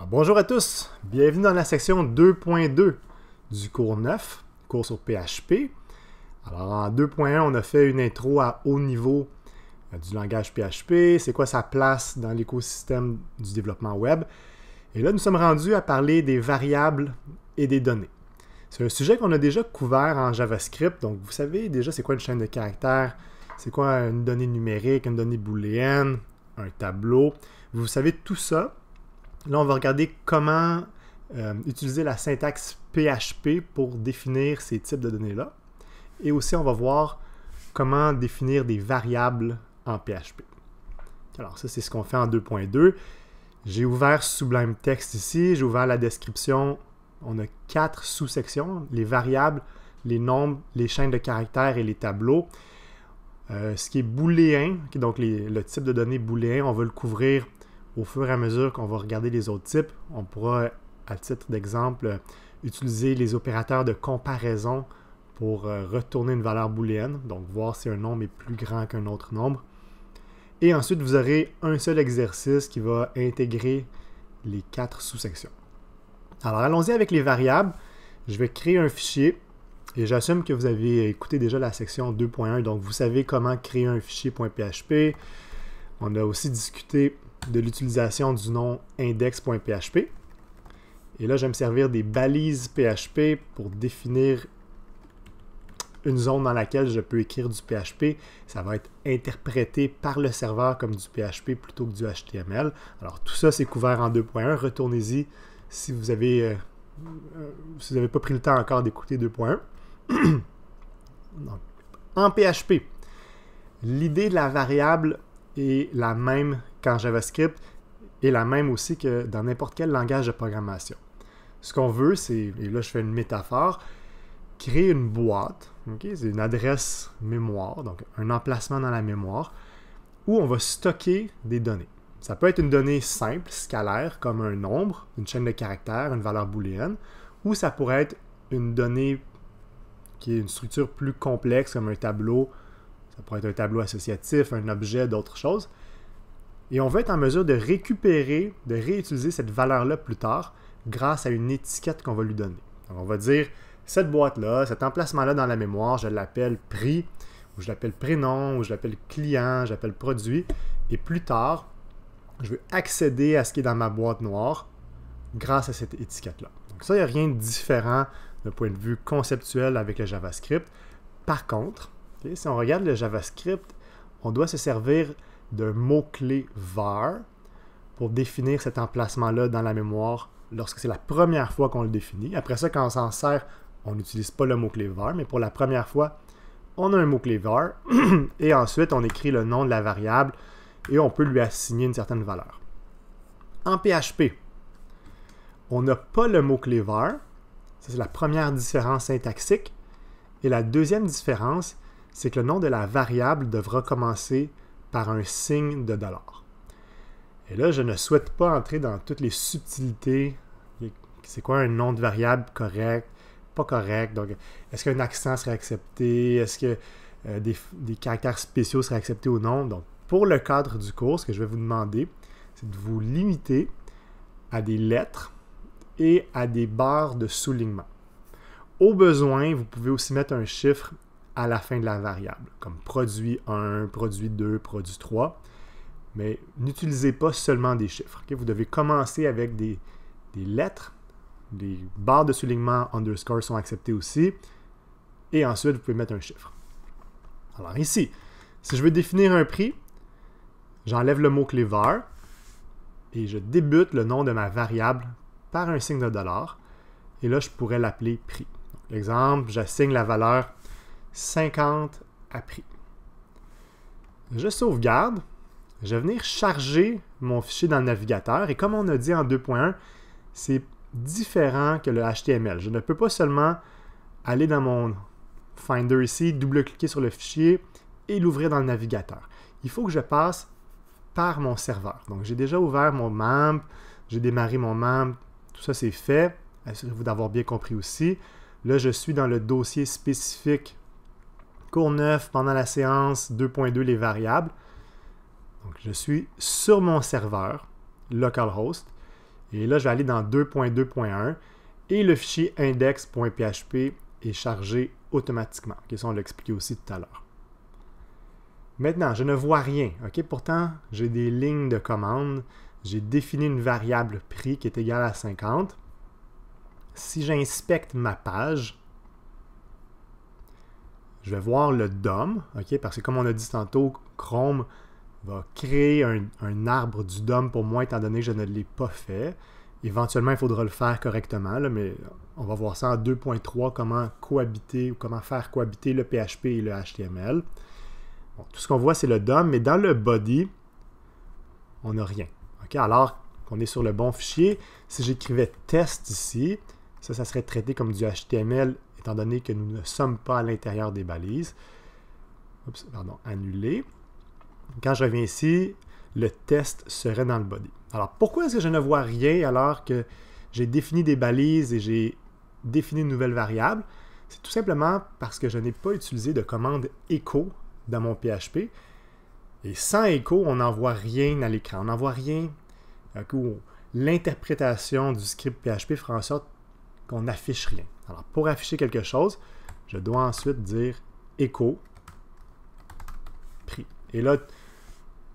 Bonjour à tous, bienvenue dans la section 2.2 du cours 9, cours sur PHP. Alors en 2.1, on a fait une intro à haut niveau du langage PHP, c'est quoi sa place dans l'écosystème du développement web. Et là, nous sommes rendus à parler des variables et des données. C'est un sujet qu'on a déjà couvert en JavaScript, donc vous savez déjà c'est quoi une chaîne de caractères, c'est quoi une donnée numérique, une donnée booléenne, un tableau. Vous savez tout ça. Là, on va regarder comment utiliser la syntaxe PHP pour définir ces types de données-là. Et aussi, on va voir comment définir des variables en PHP. Alors, ça, c'est ce qu'on fait en 2.2. J'ai ouvert Sublime Text ici, j'ai ouvert la description. On a 4 sous-sections, les variables, les nombres, les chaînes de caractères et les tableaux. Ce qui est booléen, donc le type de données booléen, on va le couvrir au fur et à mesure qu'on va regarder les autres types. On pourra, à titre d'exemple, utiliser les opérateurs de comparaison pour retourner une valeur booléenne, donc voir si un nombre est plus grand qu'un autre nombre. Et ensuite, vous aurez un seul exercice qui va intégrer les 4 sous-sections. Alors, allons-y avec les variables. Je vais créer un fichier et j'assume que vous avez écouté déjà la section 2.1, donc vous savez comment créer un fichier .php. On a aussi discuté de l'utilisation du nom index.php. Et là, je vais me servir des balises PHP pour définir une zone dans laquelle je peux écrire du PHP. Ça va être interprété par le serveur comme du PHP plutôt que du HTML. Alors, tout ça, c'est couvert en 2.1. Retournez-y si vous avez pas pris le temps encore d'écouter 2.1. Donc, en PHP, l'idée de la variable est la même qu'en JavaScript est la même aussi que dans n'importe quel langage de programmation. Ce qu'on veut, c'est, et là je fais une métaphore, créer une boîte, okay? C'est une adresse mémoire, donc un emplacement dans la mémoire, où on va stocker des données. Ça peut être une donnée simple, scalaire, comme un nombre, une chaîne de caractères, une valeur booléenne, ou ça pourrait être une donnée qui est une structure plus complexe, comme un tableau. Ça pourrait être un tableau associatif, un objet, d'autres choses. Et on va être en mesure de récupérer, de réutiliser cette valeur-là plus tard grâce à une étiquette qu'on va lui donner. Donc on va dire, cette boîte-là, cet emplacement-là dans la mémoire, je l'appelle prix, ou je l'appelle prénom, ou je l'appelle client, je l'appelle produit. Et plus tard, je veux accéder à ce qui est dans ma boîte noire grâce à cette étiquette-là. Donc ça, il n'y a rien de différent d'un point de vue conceptuel avec le JavaScript. Par contre, si on regarde le JavaScript, on doit se servir d'un mot-clé var pour définir cet emplacement-là dans la mémoire lorsque c'est la première fois qu'on le définit. Après ça, quand on s'en sert, on n'utilise pas le mot-clé var, mais pour la première fois, on a un mot-clé var et ensuite, on écrit le nom de la variable et on peut lui assigner une certaine valeur. En PHP, on n'a pas le mot-clé var. Ça, c'est la première différence syntaxique. Et la deuxième différence, c'est que le nom de la variable devra commencer par un signe de $. Et là, je ne souhaite pas entrer dans toutes les subtilités. C'est quoi un nom de variable correct, pas correct? Donc, est-ce qu'un accent serait accepté? Est-ce que des caractères spéciaux seraient acceptés ou non? Donc, pour le cadre du cours, ce que je vais vous demander, c'est de vous limiter à des lettres et à des barres de soulignement. Au besoin, vous pouvez aussi mettre un chiffre à la fin de la variable, comme produit 1, produit 2, produit 3. Mais n'utilisez pas seulement des chiffres. Okay? Vous devez commencer avec des lettres, des barres de soulignement underscore sont acceptées aussi, et ensuite vous pouvez mettre un chiffre. Alors ici, si je veux définir un prix, j'enlève le mot-clé var, et je débute le nom de ma variable par un signe de $, et là je pourrais l'appeler prix. Donc, exemple, j'assigne la valeur 50 à prix. Je sauvegarde. Je vais venir charger mon fichier dans le navigateur. Et comme on a dit en 2.1, c'est différent que le HTML. Je ne peux pas seulement aller dans mon Finder ici, double-cliquer sur le fichier et l'ouvrir dans le navigateur. Il faut que je passe par mon serveur. Donc, j'ai déjà ouvert mon membre, j'ai démarré mon membre, tout ça c'est fait. Assurez-vous d'avoir bien compris aussi. Là, je suis dans le dossier spécifique cours 9 pendant la séance 2.2 les variables. Donc, je suis sur mon serveur, localhost, Et là, je vais aller dans 2.2.1 et le fichier index.php est chargé automatiquement. Okay, ça, on l'a expliqué aussi tout à l'heure. Maintenant, je ne vois rien. Okay? Pourtant, j'ai des lignes de commande. J'ai défini une variable prix qui est égale à 50. Si j'inspecte ma page, je vais voir le DOM, okay? Parce que comme on a dit tantôt, Chrome va créer un arbre du DOM pour moi, étant donné que je ne l'ai pas fait. Éventuellement, il faudra le faire correctement, là, mais on va voir ça en 2.3, comment cohabiter ou comment faire cohabiter le PHP et le HTML. Bon, tout ce qu'on voit, c'est le DOM, mais dans le body, on n'a rien. Okay? Alors qu'on est sur le bon fichier, si j'écrivais test ici, ça serait traité comme du HTML, étant donné que nous ne sommes pas à l'intérieur des balises. Oups, pardon, annulé. Quand je reviens ici, le test serait dans le body. Alors, pourquoi est-ce que je ne vois rien alors que j'ai défini des balises et j'ai défini une nouvelle variable? C'est tout simplement parce que je n'ai pas utilisé de commande echo dans mon PHP. Et sans echo, on n'en voit rien à l'écran. On n'en voit rien. L'interprétation du script PHP fera en sorte qu'on n'affiche rien. Alors, pour afficher quelque chose, je dois ensuite dire echo prix. Et là,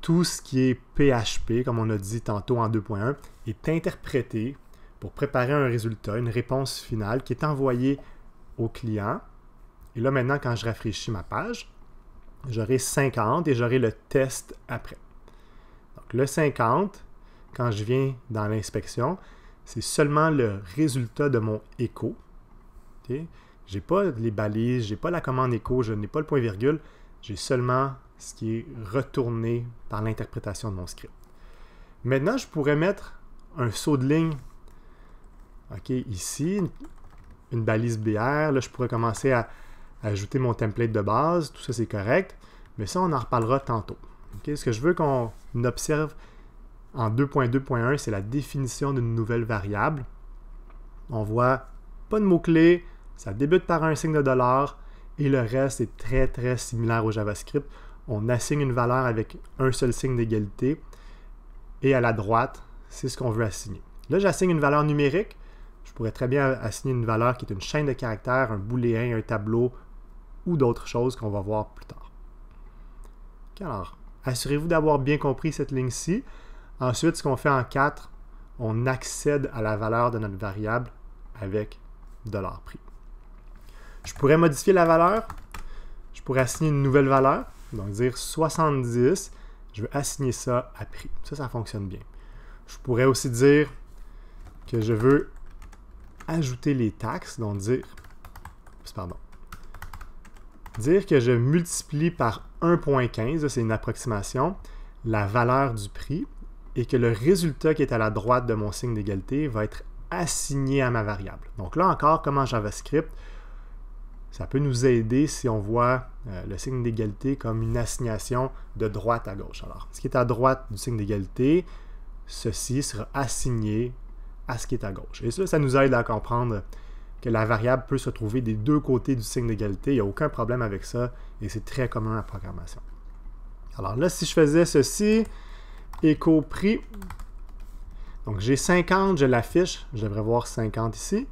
tout ce qui est PHP, comme on a dit tantôt en 2.1, est interprété pour préparer un résultat, une réponse finale qui est envoyée au client. Et là, maintenant, quand je rafraîchis ma page, j'aurai 50 et j'aurai le test après. Donc, le 50, quand je viens dans l'inspection, c'est seulement le résultat de mon echo. Okay? Je n'ai pas les balises, je n'ai pas la commande echo, je n'ai pas le point-virgule, j'ai seulement ce qui est retourné par l'interprétation de mon script. Maintenant, je pourrais mettre un saut de ligne ici, une balise BR. Là, je pourrais commencer à ajouter mon template de base. Tout ça, c'est correct. Mais ça, on en reparlera tantôt. Okay? Ce que je veux qu'on observe en 2.2.1, c'est la définition d'une nouvelle variable. On voit pas de mots-clés, ça débute par un signe de dollar et le reste est très, très similaire au JavaScript. On assigne une valeur avec un seul signe d'égalité et à la droite, c'est ce qu'on veut assigner. Là, j'assigne une valeur numérique. Je pourrais très bien assigner une valeur qui est une chaîne de caractères, un booléen, un tableau ou d'autres choses qu'on va voir plus tard. Okay, alors, assurez-vous d'avoir bien compris cette ligne-ci. Ensuite, ce qu'on fait en 4, on accède à la valeur de notre variable avec $prix. Je pourrais modifier la valeur. Je pourrais assigner une nouvelle valeur. Donc, dire 70, je veux assigner ça à prix. Ça fonctionne bien. Je pourrais aussi dire que je veux ajouter les taxes, donc dire que je multiplie par 1.15, c'est une approximation, la valeur du prix, et que le résultat qui est à la droite de mon signe d'égalité va être assigné à ma variable. Donc là encore, comme en JavaScript, ça peut nous aider si on voit le signe d'égalité comme une assignation de droite à gauche. Alors, ce qui est à droite du signe d'égalité, ceci sera assigné à ce qui est à gauche. Et ça nous aide à comprendre que la variable peut se trouver des deux côtés du signe d'égalité. Il n'y a aucun problème avec ça et c'est très commun en programmation. Alors là, si je faisais ceci, echo prix, donc j'ai 50, je l'affiche, je devrais voir 50 ici.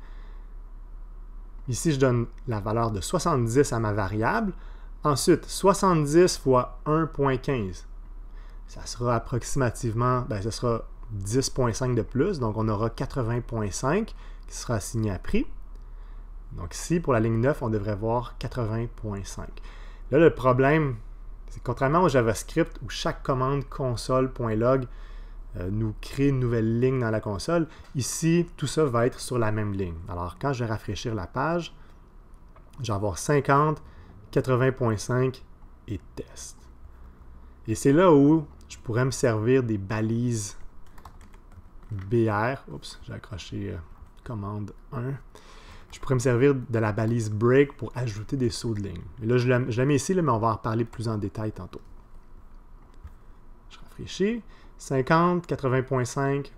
Ici, je donne la valeur de 70 à ma variable. Ensuite, 70 fois 1.15. Ça sera approximativement, ça sera 10.5 de plus. Donc, on aura 80.5 qui sera assigné à prix. Donc ici, pour la ligne 9, on devrait voir 80.5. Là, le problème, c'est que contrairement au JavaScript où chaque commande console.log nous crée une nouvelle ligne dans la console. Ici, tout ça va être sur la même ligne. Alors, quand je vais rafraîchir la page, je vais avoir 50, 80.5 et test. Et c'est là où je pourrais me servir des balises BR. Oups, j'ai accroché commande 1. Je pourrais me servir de la balise break pour ajouter des sauts de ligne. Et là, je la mets ici, mais on va en reparler plus en détail tantôt. Je rafraîchis. 50, 80.5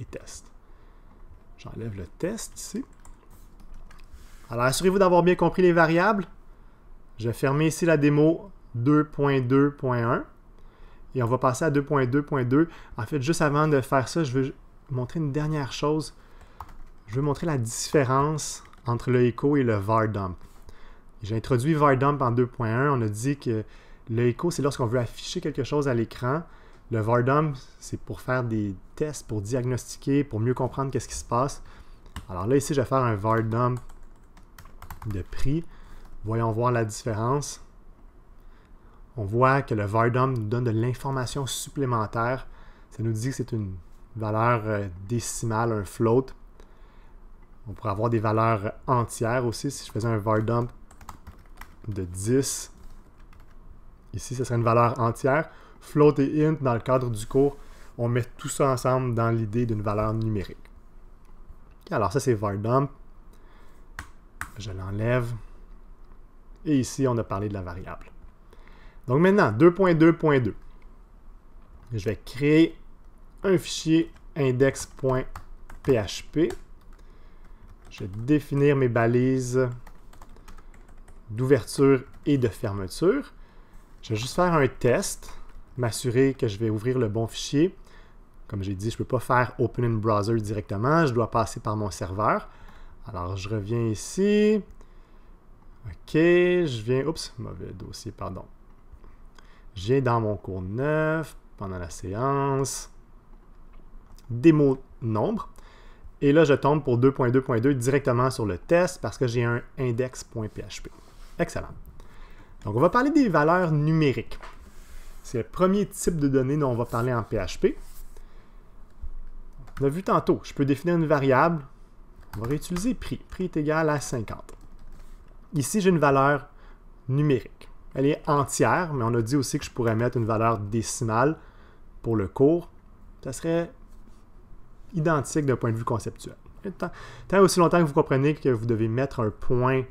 et test. J'enlève le test ici. Alors, assurez-vous d'avoir bien compris les variables. Je vais fermer ici la démo 2.2.1 et on va passer à 2.2.2. En fait, juste avant de faire ça, je veux montrer une dernière chose. Je veux montrer la différence entre le echo et le var dump. J'ai introduit var dump en 2.1. On a dit que le echo, c'est lorsqu'on veut afficher quelque chose à l'écran. Le var dump, c'est pour faire des tests, pour diagnostiquer, pour mieux comprendre qu'est-ce qui se passe. Alors là, ici, je vais faire un var dump de prix. Voyons voir la différence. On voit que le var dump nous donne de l'information supplémentaire. Ça nous dit que c'est une valeur décimale, un float. On pourrait avoir des valeurs entières aussi. Si je faisais un var dump de 10, ici, ce serait une valeur entière. Float et int, dans le cadre du cours, on met tout ça ensemble dans l'idée d'une valeur numérique. Okay, alors ça, c'est var dump. Je l'enlève. Et ici, on a parlé de la variable. Donc maintenant, 2.2.2. Je vais créer un fichier index.php. Je vais définir mes balises d'ouverture et de fermeture. Je vais juste faire un test, m'assurer que je vais ouvrir le bon fichier. Comme j'ai dit, je ne peux pas faire Open in Browser directement, je dois passer par mon serveur. Alors, je reviens ici. OK, je viens... Oups, mauvais dossier, pardon. Je viens dans mon cours 9, pendant la séance. Démo nombre. Et là, je tombe pour 2.2.2 directement sur le test parce que j'ai un index.php. Excellent. Donc, on va parler des valeurs numériques. C'est le premier type de données dont on va parler en PHP. On a vu tantôt, je peux définir une variable. On va réutiliser prix. Prix est égal à 50. Ici, j'ai une valeur numérique. Elle est entière, mais on a dit aussi que je pourrais mettre une valeur décimale pour le cours. Ça serait identique d'un point de vue conceptuel. Tant aussi longtemps que vous comprenez que vous devez mettre un point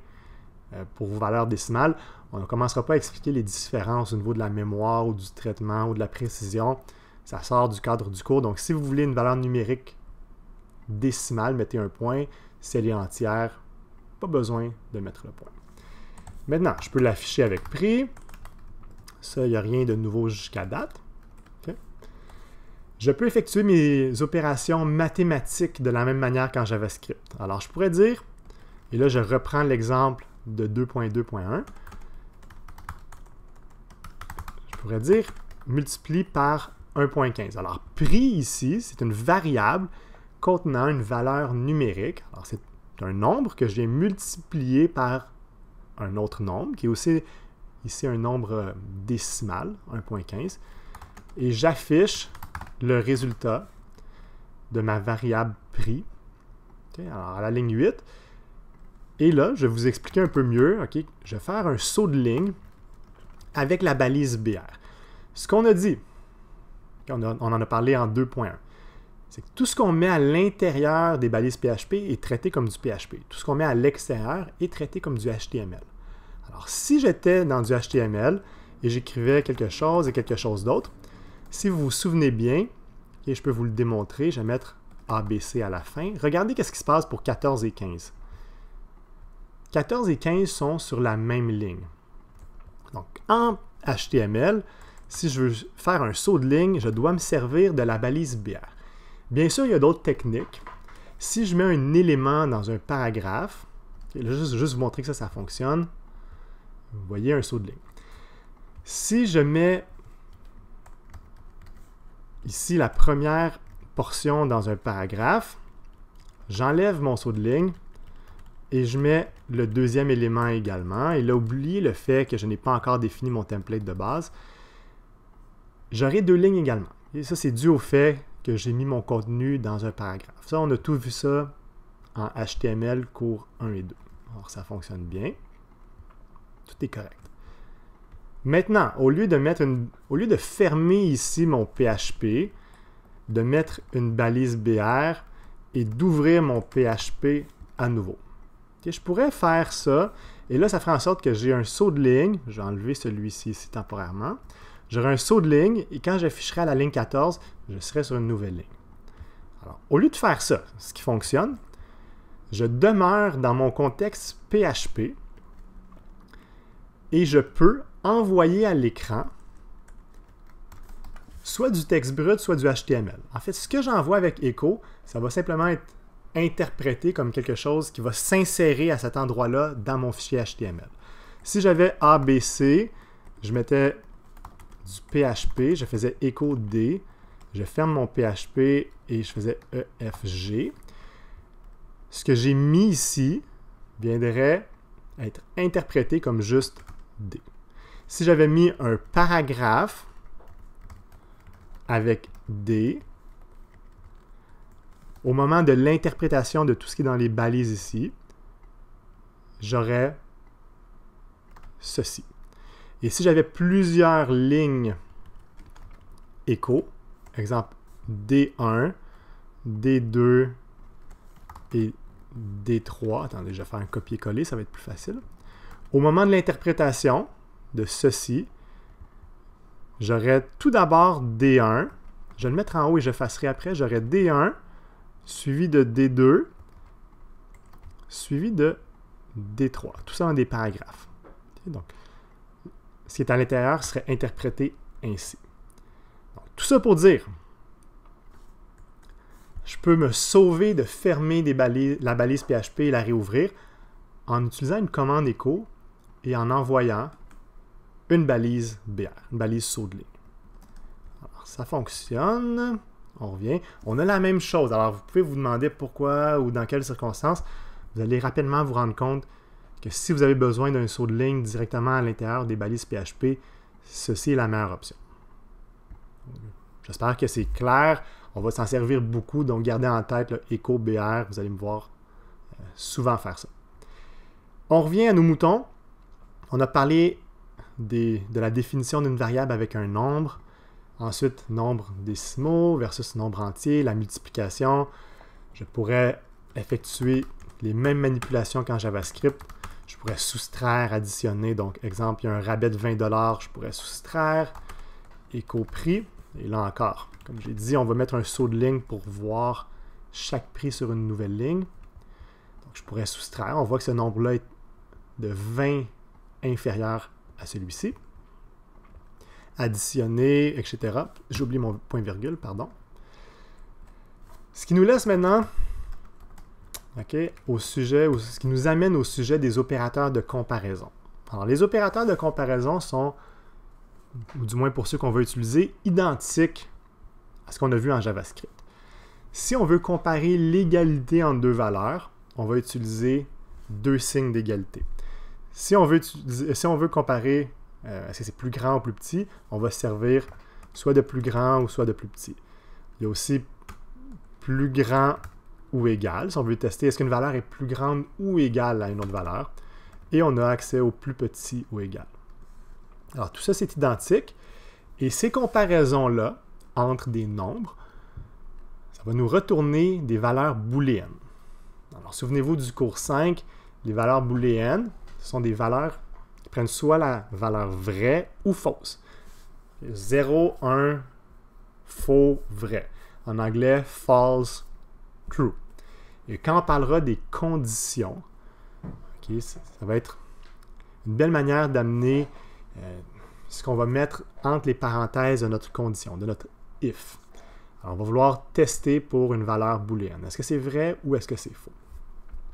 pour vos valeurs décimales, on ne commencera pas à expliquer les différences au niveau de la mémoire ou du traitement ou de la précision. Ça sort du cadre du cours. Donc, si vous voulez une valeur numérique décimale, mettez un point. Si elle est entière, pas besoin de mettre le point. Maintenant, je peux l'afficher avec prix. Ça, il n'y a rien de nouveau jusqu'à date. Okay. Je peux effectuer mes opérations mathématiques de la même manière qu'en JavaScript. Alors, je pourrais dire, et là, je reprends l'exemple de 2.2.1. Je pourrais dire multiplie par 1.15. Alors, prix ici, c'est une variable contenant une valeur numérique. Alors, c'est un nombre que j'ai multiplié par un autre nombre, qui est aussi ici un nombre décimal, 1.15. Et j'affiche le résultat de ma variable prix. Okay, alors, à la ligne 8. Et là, je vais vous expliquer un peu mieux. Okay, je vais faire un saut de ligne avec la balise BR. Ce qu'on a dit, on en a parlé en 2.1, c'est que tout ce qu'on met à l'intérieur des balises PHP est traité comme du PHP. Tout ce qu'on met à l'extérieur est traité comme du HTML. Alors, si j'étais dans du HTML et j'écrivais quelque chose et quelque chose d'autre, si vous vous souvenez bien, et je peux vous le démontrer, je vais mettre ABC à la fin. Regardez ce qui se passe pour 14 et 15. 14 et 15 sont sur la même ligne. Donc, en HTML, si je veux faire un saut de ligne, je dois me servir de la balise BR. Bien sûr, il y a d'autres techniques. Si je mets un élément dans un paragraphe, je vais juste vous montrer que ça fonctionne. Vous voyez un saut de ligne. Si je mets ici la première portion dans un paragraphe, j'enlève mon saut de ligne et je mets le deuxième élément également. Et là, oubliez le fait que je n'ai pas encore défini mon template de base. J'aurai deux lignes également. Et ça, c'est dû au fait que j'ai mis mon contenu dans un paragraphe. Ça, on a tout vu ça en HTML cours 1 et 2. Alors, ça fonctionne bien. Tout est correct. Maintenant, au lieu de fermer ici mon PHP, de mettre une balise BR et d'ouvrir mon PHP à nouveau. Okay, je pourrais faire ça, et là, ça ferait en sorte que j'ai un saut de ligne. Je vais enlever celui-ci ici temporairement. J'aurai un saut de ligne, et quand j'afficherai à la ligne 14, je serai sur une nouvelle ligne. Alors, au lieu de faire ça, ce qui fonctionne, je demeure dans mon contexte PHP, et je peux envoyer à l'écran soit du texte brut, soit du HTML. En fait, ce que j'envoie avec Echo, ça va simplement être interprété comme quelque chose qui va s'insérer à cet endroit-là dans mon fichier HTML. Si j'avais ABC, je mettais du PHP, je faisais Echo D, je ferme mon PHP et je faisais EFG. Ce que j'ai mis ici viendrait être interprété comme juste D. Si j'avais mis un paragraphe avec D, au moment de l'interprétation de tout ce qui est dans les balises ici, j'aurais ceci. Et si j'avais plusieurs lignes écho, exemple D1, D2 et D3, attendez, je vais faire un copier-coller, ça va être plus facile. Au moment de l'interprétation de ceci, j'aurais tout d'abord D1, je vais le mettre en haut et je effacerai après, j'aurais D1, suivi de D2, suivi de D3. Tout ça dans des paragraphes. Okay, donc, ce qui est à l'intérieur serait interprété ainsi. Donc, tout ça pour dire, je peux me sauver de fermer la balise PHP et la réouvrir en utilisant une commande echo et en envoyant une balise BR, une balise saut de ligne. Alors, ça fonctionne. On revient. On a la même chose. Alors, vous pouvez vous demander pourquoi ou dans quelles circonstances. Vous allez rapidement vous rendre compte que si vous avez besoin d'un saut de ligne directement à l'intérieur des balises PHP, ceci est la meilleure option. J'espère que c'est clair. On va s'en servir beaucoup, donc gardez en tête le Echo BR. Vous allez me voir souvent faire ça. On revient à nos moutons. On a parlé de la définition d'une variable avec un nombre. Ensuite, nombre décimaux versus nombre entier, la multiplication. Je pourrais effectuer les mêmes manipulations qu'en JavaScript. Je pourrais soustraire, additionner. Donc, exemple, il y a un rabais de 20 $, je pourrais soustraire, écho prix. Et là encore, comme j'ai dit, on va mettre un saut de ligne pour voir chaque prix sur une nouvelle ligne. Donc, je pourrais soustraire. On voit que ce nombre-là est de 20 inférieur à celui-ci. Additionner, etc. J'ai oublié mon point-virgule, pardon. Ce qui nous laisse maintenant, ce qui nous amène au sujet des opérateurs de comparaison. Alors, les opérateurs de comparaison sont, ou du moins pour ceux qu'on veut utiliser, identiques à ce qu'on a vu en JavaScript. Si on veut comparer l'égalité entre deux valeurs, on va utiliser deux signes d'égalité. Si on veut comparer est-ce que c'est plus grand ou plus petit, on va se servir soit de plus grand ou soit de plus petit. Il y a aussi plus grand ou égal, si on veut tester est-ce qu'une valeur est plus grande ou égale à une autre valeur. Et on a accès au plus petit ou égal. Alors tout ça c'est identique. Et ces comparaisons-là entre des nombres, ça va nous retourner des valeurs booléennes. Alors souvenez-vous du cours 5, les valeurs booléennes, ce sont des valeurs qui prennent soit la valeur vraie ou fausse. 0, 1, faux, vrai. En anglais, false, true. Et quand on parlera des conditions, ça va être une belle manière d'amener ce qu'on va mettre entre les parenthèses de notre condition, de notre if. Alors, on va vouloir tester pour une valeur booléenne. Est-ce que c'est vrai ou est-ce que c'est faux?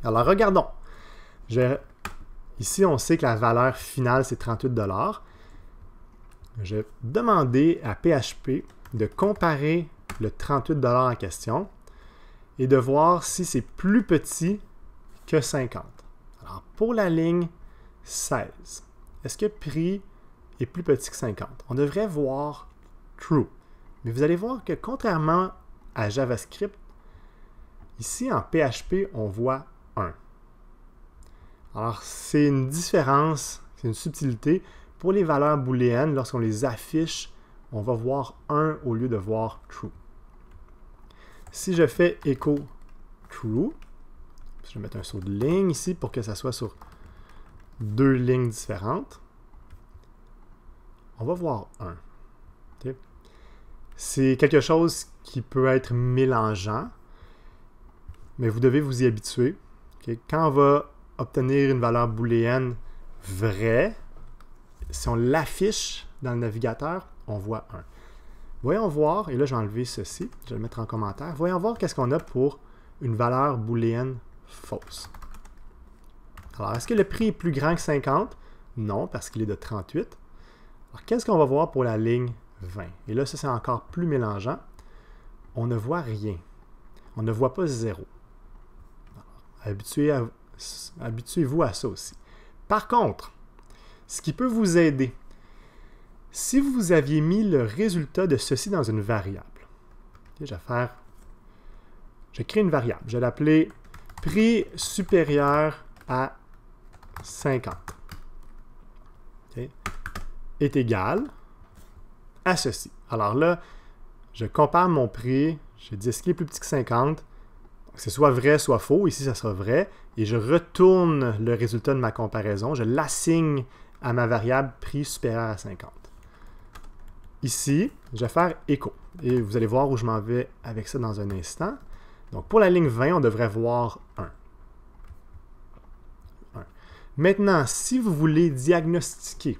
Alors, regardons. Ici, on sait que la valeur finale, c'est 38 $. Je vais demander à PHP de comparer le 38 $ en question et de voir si c'est plus petit que 50. Alors, pour la ligne 16, est-ce que prix est plus petit que 50? On devrait voir true. Mais vous allez voir que contrairement à JavaScript, ici en PHP, on voit 1. Alors, c'est une différence, c'est une subtilité. Pour les valeurs booléennes, lorsqu'on les affiche, on va voir 1 au lieu de voir true. Si je fais echo true, je vais mettre un saut de ligne ici pour que ça soit sur deux lignes différentes, on va voir 1. Okay? C'est quelque chose qui peut être mélangeant, mais vous devez vous y habituer. Okay? Quand on va obtenir une valeur booléenne vraie, si on l'affiche dans le navigateur, on voit 1. Voyons voir, et là je vais enlever ceci, je vais le mettre en commentaire. Voyons voir qu'est-ce qu'on a pour une valeur booléenne fausse. Alors, est-ce que le prix est plus grand que 50? Non, parce qu'il est de 38. Alors, qu'est-ce qu'on va voir pour la ligne 20? Et là, ça, c'est encore plus mélangeant. On ne voit rien. On ne voit pas 0. Habituez-vous à ça aussi. Par contre, ce qui peut vous aider, si vous aviez mis le résultat de ceci dans une variable, okay, je crée une variable, je vais l'appeler prix supérieur à 50 okay, est égal à ceci. Alors là, je compare mon prix, je dis est-ce qu'il est plus petit que 50, c'est soit vrai, soit faux. Ici, ça sera vrai. Et je retourne le résultat de ma comparaison. Je l'assigne à ma variable prix supérieur à 50. Ici, je vais faire écho. Et vous allez voir où je m'en vais avec ça dans un instant. Donc, pour la ligne 20, on devrait voir 1. Maintenant, si vous voulez diagnostiquer,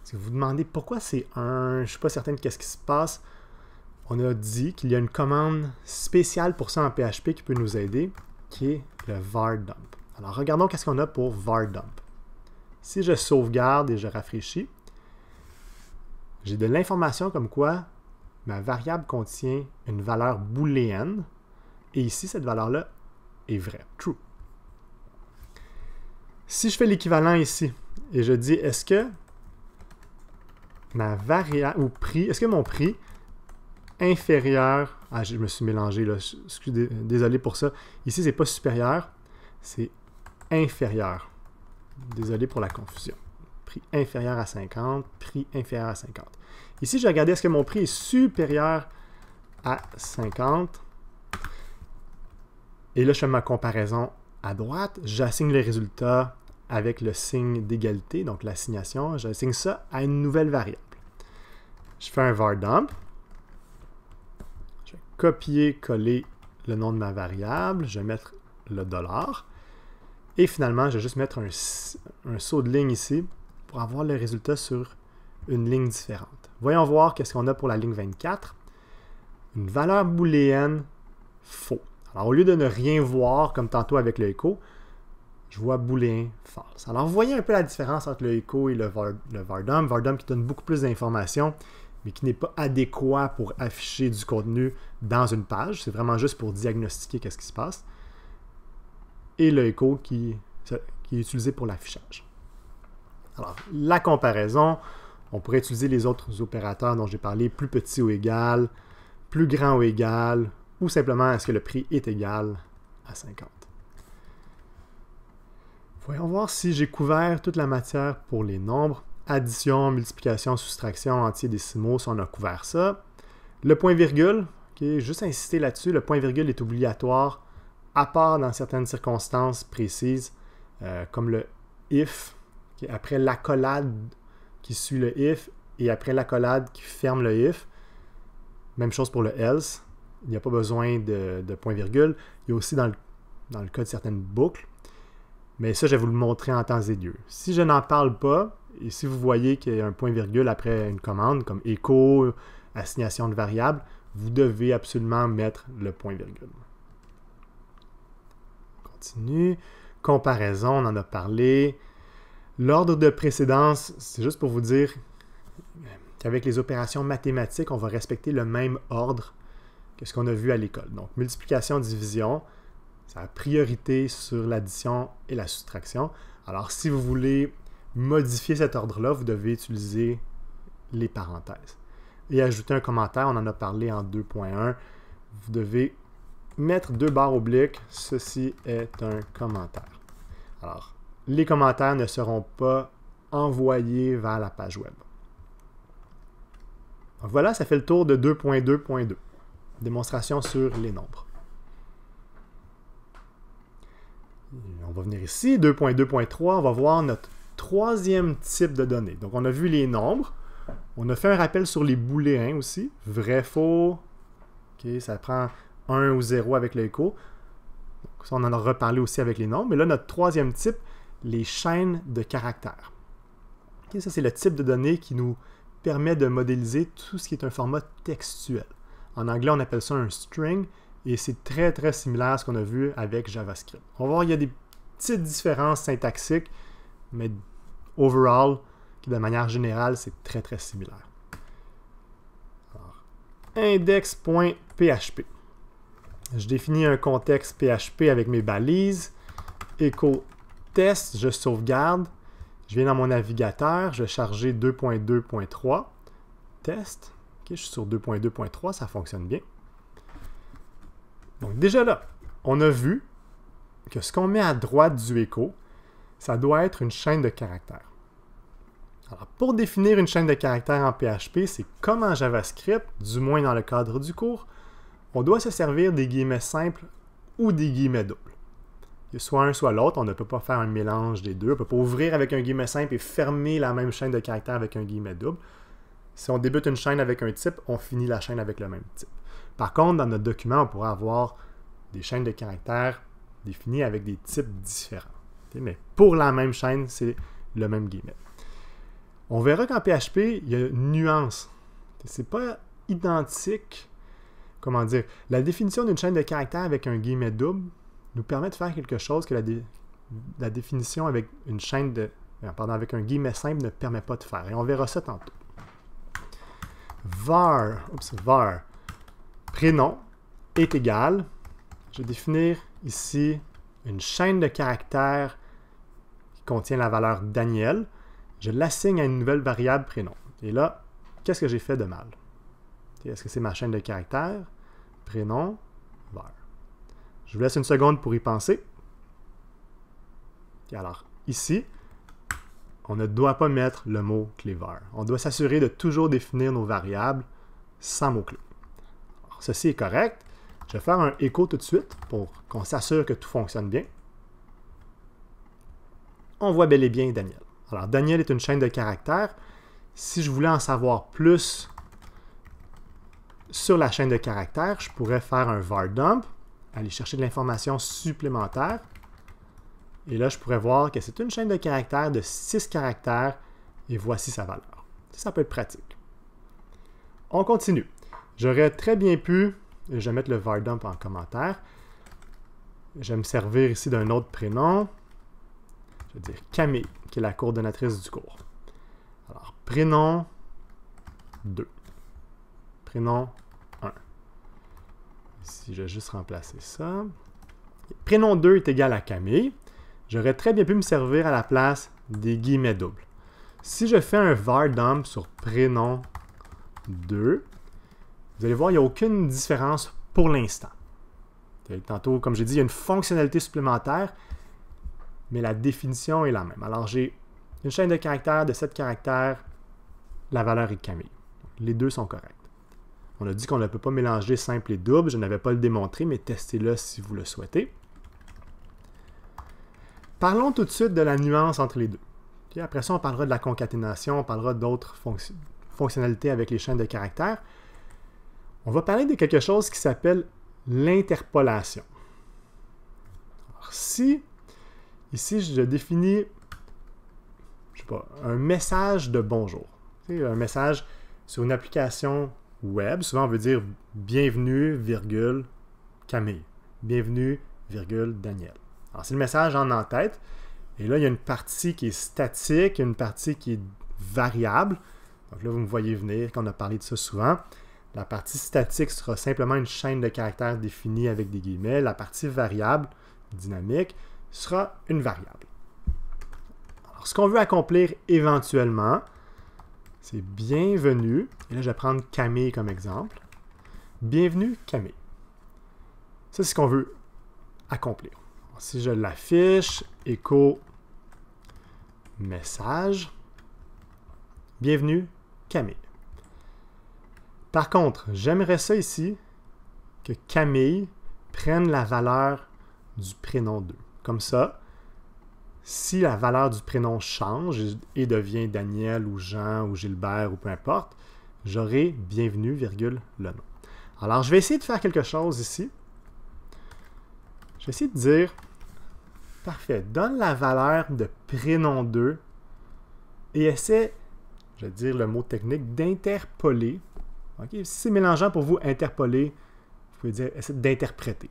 si vous vous demandez pourquoi c'est 1, je ne suis pas certain de ce qui se passe, on a dit qu'il y a une commande spéciale pour ça en PHP qui peut nous aider, qui est le var dump. Alors, regardons qu'est-ce qu'on a pour var dump. Si je sauvegarde et je rafraîchis, j'ai de l'information comme quoi ma variable contient une valeur booléenne, et ici, cette valeur-là est vraie, true. Si je fais l'équivalent ici, et je dis, est-ce que ma variable, ou prix, est-ce que mon prix inférieur, je me suis mélangé là, désolé pour ça. Ici, c'est pas supérieur, c'est inférieur. Désolé pour la confusion. Prix inférieur à 50, prix inférieur à 50. Ici, je vais regarder est-ce que mon prix est supérieur à 50. Et là, je fais ma comparaison à droite. J'assigne les résultats avec le signe d'égalité, donc l'assignation. J'assigne ça à une nouvelle variable. Je fais un var dump. Copier-coller le nom de ma variable, je vais mettre le $, et finalement, je vais juste mettre un saut de ligne ici pour avoir le résultat sur une ligne différente. Voyons voir qu'est-ce qu'on a pour la ligne 24. Une valeur booléenne faux. Alors, au lieu de ne rien voir, comme tantôt avec le echo, je vois booléen false. Alors, vous voyez un peu la différence entre le echo et le var dump. Var dump qui donne beaucoup plus d'informations, mais qui n'est pas adéquat pour afficher du contenu dans une page. C'est vraiment juste pour diagnostiquer qu'est-ce qui se passe. Et le echo qui est utilisé pour l'affichage. Alors, la comparaison, on pourrait utiliser les autres opérateurs dont j'ai parlé, plus petit ou égal, plus grand ou égal, ou simplement est-ce que le prix est égal à 50. Voyons voir si j'ai couvert toute la matière pour les nombres. Addition, multiplication, soustraction, entiers décimaux, si on a couvert ça. Le point-virgule, okay, juste insister là-dessus, le point-virgule est obligatoire, à part dans certaines circonstances précises, comme le if, okay, après l'accolade qui suit le if, et après l'accolade qui ferme le if. Même chose pour le else, il n'y a pas besoin de point-virgule. Il y a aussi dans le cas de certaines boucles, mais ça, je vais vous le montrer en temps et lieu. Si je n'en parle pas, et si vous voyez qu'il y a un point-virgule après une commande, comme echo, assignation de variable, vous devez absolument mettre le point-virgule. On continue. Comparaison, on en a parlé. L'ordre de précédence, c'est juste pour vous dire qu'avec les opérations mathématiques, on va respecter le même ordre que ce qu'on a vu à l'école. Donc, multiplication, division, ça a priorité sur l'addition et la soustraction. Alors, si vous voulez modifier cet ordre-là, vous devez utiliser les parenthèses. Et ajouter un commentaire, on en a parlé en 2.1. Vous devez mettre 2 barres obliques. Ceci est un commentaire. Alors, les commentaires ne seront pas envoyés vers la page web. Donc voilà, ça fait le tour de 2.2.2. Démonstration sur les nombres. On va venir ici, 2.2.3, on va voir notre troisième type de données. Donc, on a vu les nombres. On a fait un rappel sur les booléens aussi. Vrai, faux. Okay, ça prend 1 ou 0 avec l'écho. Ça, on en a reparlé aussi avec les nombres. Mais là, notre troisième type, les chaînes de caractères. Okay, ça, c'est le type de données qui nous permet de modéliser tout ce qui est un format textuel. En anglais, on appelle ça un string, et c'est très, très similaire à ce qu'on a vu avec JavaScript. On va voir qu'il y a des petites différences syntaxiques, mais overall, de manière générale, c'est très, très similaire. Index.php. Je définis un contexte PHP avec mes balises. Echo test, je sauvegarde. Je viens dans mon navigateur, je vais charger 2.2.3. Test. Ok, je suis sur 2.2.3, ça fonctionne bien. Donc déjà là, on a vu que ce qu'on met à droite du echo, ça doit être une chaîne de caractères. Alors, pour définir une chaîne de caractères en PHP, c'est comme en JavaScript, du moins dans le cadre du cours, on doit se servir des guillemets simples ou des guillemets doubles. Il y a soit un, soit l'autre, on ne peut pas faire un mélange des deux. On ne peut pas ouvrir avec un guillemet simple et fermer la même chaîne de caractères avec un guillemet double. Si on débute une chaîne avec un type, on finit la chaîne avec le même type. Par contre, dans notre document, on pourra avoir des chaînes de caractères définies avec des types différents. Okay? Mais pour la même chaîne, c'est le même guillemet. On verra qu'en PHP, il y a une nuance. C'est pas identique. Comment dire? La définition d'une chaîne de caractères avec un guillemet double nous permet de faire quelque chose que la définition avec une chaîne avec un guillemet simple ne permet pas de faire. Et on verra ça tantôt. var prénom est égal. Je vais définir ici une chaîne de caractères qui contient la valeur Daniel. Je l'assigne à une nouvelle variable prénom. Et là, qu'est-ce que j'ai fait de mal? Est-ce que c'est ma chaîne de caractères? Prénom, var. Je vous laisse une seconde pour y penser. Et alors, ici, on ne doit pas mettre le mot-clé var. On doit s'assurer de toujours définir nos variables sans mot-clé. Ceci est correct. Je vais faire un écho tout de suite pour qu'on s'assure que tout fonctionne bien. On voit bel et bien Daniel. Alors, Daniel est une chaîne de caractères. Si je voulais en savoir plus sur la chaîne de caractères, je pourrais faire un var dump, aller chercher de l'information supplémentaire. Et là, je pourrais voir que c'est une chaîne de caractères de 6 caractères et voici sa valeur. Ça peut être pratique. On continue. J'aurais très bien pu, je vais mettre le var dump en commentaire, je vais me servir ici d'un autre prénom. Je vais dire Camille, qui est la coordonnatrice du cours. Alors, prénom 2. Prénom 1. Ici, je vais juste remplacer ça. Prénom 2 est égal à Camille. J'aurais très bien pu me servir à la place des guillemets doubles. Si je fais un var dump sur prénom 2, vous allez voir, il n'y a aucune différence pour l'instant. Tantôt, comme j'ai dit, il y a une fonctionnalité supplémentaire, mais la définition est la même. Alors, j'ai une chaîne de caractères de 7 caractères, la valeur est Camille. Les deux sont corrects. On a dit qu'on ne peut pas mélanger simple et double. Je n'avais pas le démontré, mais testez-le si vous le souhaitez. Parlons tout de suite de la nuance entre les deux. Okay? Après ça, on parlera de la concaténation, on parlera d'autres fonctionnalités avec les chaînes de caractères. On va parler de quelque chose qui s'appelle l'interpolation. Si, ici, je définis, je sais pas, un message de bonjour. Un message sur une application web, souvent on veut dire bienvenue, virgule, Camille. Bienvenue, virgule, Daniel. Alors, c'est le message en en-tête. Et là, il y a une partie qui est statique, une partie qui est variable. Donc là, vous me voyez venir, qu'on a parlé de ça souvent. La partie statique sera simplement une chaîne de caractères définie avec des guillemets. La partie variable, dynamique, sera une variable. Alors, ce qu'on veut accomplir éventuellement, c'est bienvenue. Et là, je vais prendre Camille comme exemple. Bienvenue, Camille. Ça, c'est ce qu'on veut accomplir. Alors, si je l'affiche, écho message, bienvenue, Camille. Par contre, j'aimerais ça ici que Camille prenne la valeur du prénom 2. Comme ça, si la valeur du prénom change et devient Daniel ou Jean ou Gilbert ou peu importe, j'aurai bienvenue, virgule, le nom. Alors, je vais essayer de faire quelque chose ici. Je vais essayer de dire, parfait, donne la valeur de prénom 2 et essaie je vais dire le mot technique, d'interpoler. Okay? Si c'est mélangeant pour vous, interpoler, vous pouvez dire essayer d'interpréter.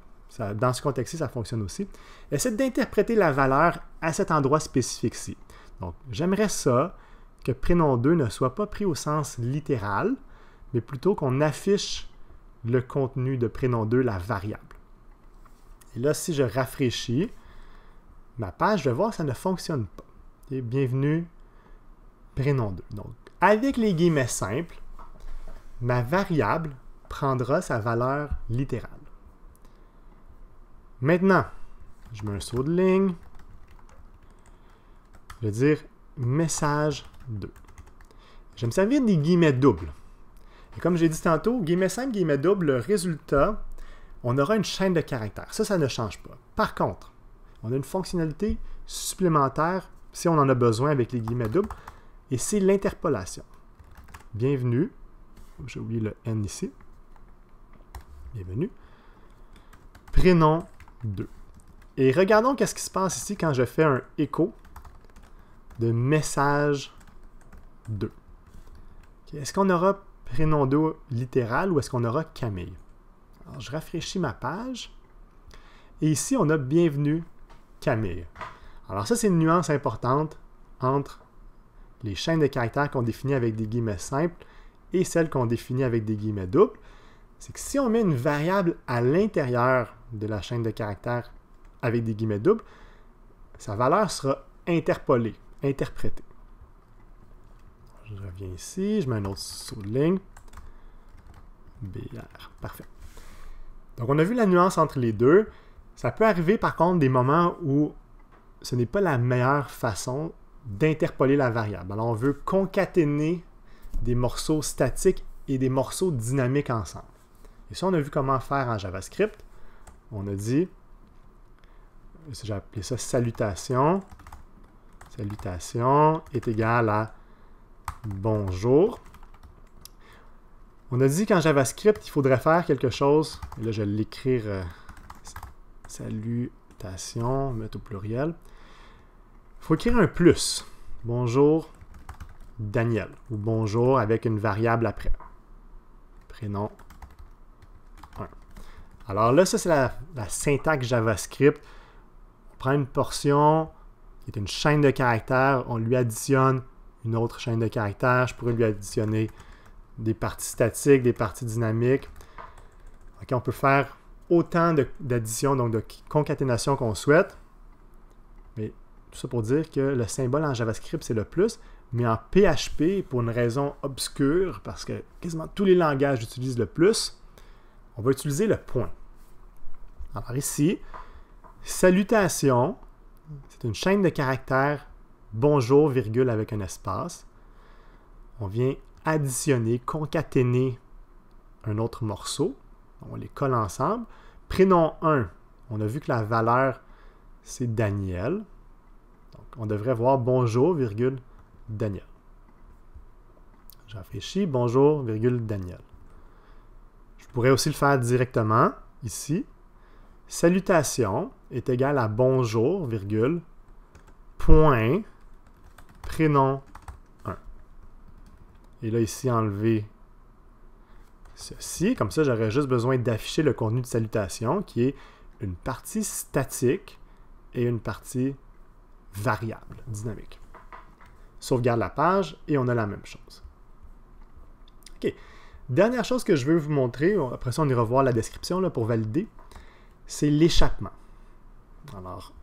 Dans ce contexte-ci, ça fonctionne aussi. Essayez d'interpréter la valeur à cet endroit spécifique-ci. Donc, j'aimerais ça que prénom 2 ne soit pas pris au sens littéral, mais plutôt qu'on affiche le contenu de prénom 2, la variable. Et là, si je rafraîchis ma page, je vais voir que ça ne fonctionne pas. Okay? Bienvenue, prénom 2. Donc, avec les guillemets simples, ma variable prendra sa valeur littérale. Maintenant, je mets un saut de ligne. Je vais dire message 2. Je vais me servir des guillemets doubles. Et comme j'ai dit tantôt, guillemets simples, guillemets doubles, le résultat, on aura une chaîne de caractères. Ça ne change pas. Par contre, on a une fonctionnalité supplémentaire si on en a besoin avec les guillemets doubles, et c'est l'interpolation. Bienvenue. J'ai oublié le N ici. Bienvenue. Prénom 2. Et regardons qu'est-ce qui se passe ici quand je fais un écho de message 2. Okay. Est-ce qu'on aura prénom 2 littéral ou est-ce qu'on aura Camille? Alors, je rafraîchis ma page. Et ici, on a bienvenue Camille. Alors ça, c'est une nuance importante entre les chaînes de caractères qu'on définit avec des guillemets simples et celles qu'on définit avec des guillemets doubles. C'est que si on met une variable à l'intérieur de la chaîne de caractères avec des guillemets doubles, sa valeur sera interpolée, interprétée. Je reviens ici, je mets un autre saut de ligne. BR, parfait. Donc on a vu la nuance entre les deux. Ça peut arriver par contre des moments où ce n'est pas la meilleure façon d'interpoler la variable. Alors on veut concaténer des morceaux statiques et des morceaux dynamiques ensemble. Et ça, on a vu comment faire en JavaScript. On a dit, j'ai appelé ça salutation. Salutation est égal à bonjour. On a dit qu'en JavaScript, il faudrait faire quelque chose. Et là, je vais l'écrire salutation, mettre au pluriel. Il faut écrire un plus. Bonjour Daniel. Ou bonjour avec une variable après. Prénom 1. Alors là, ça, c'est la syntaxe JavaScript. On prend une portion qui est une chaîne de caractères. On lui additionne une autre chaîne de caractères. Je pourrais lui additionner des parties statiques, des parties dynamiques. Okay, on peut faire autant d'additions, donc de concaténation qu'on souhaite. Mais tout ça pour dire que le symbole en JavaScript, c'est le plus. Mais en PHP, pour une raison obscure, parce que quasiment tous les langages utilisent le plus, on va utiliser le point. Alors ici, salutation, c'est une chaîne de caractères bonjour, virgule avec un espace. On vient additionner, concaténer un autre morceau. On les colle ensemble. Prénom 1, on a vu que la valeur, c'est Daniel. Donc, on devrait voir bonjour, virgule, Daniel. Je rafraîchis, bonjour, virgule, Daniel. Je pourrais aussi le faire directement, ici. Salutation est égal à bonjour, virgule, point, prénom 1. Et là, ici, enlever ceci. Comme ça, j'aurais juste besoin d'afficher le contenu de salutation, qui est une partie statique et une partie variable, dynamique. Sauvegarde la page et on a la même chose. OK. Dernière chose que je veux vous montrer, après ça on ira voir la description là, pour valider, c'est l'échappement. Alors,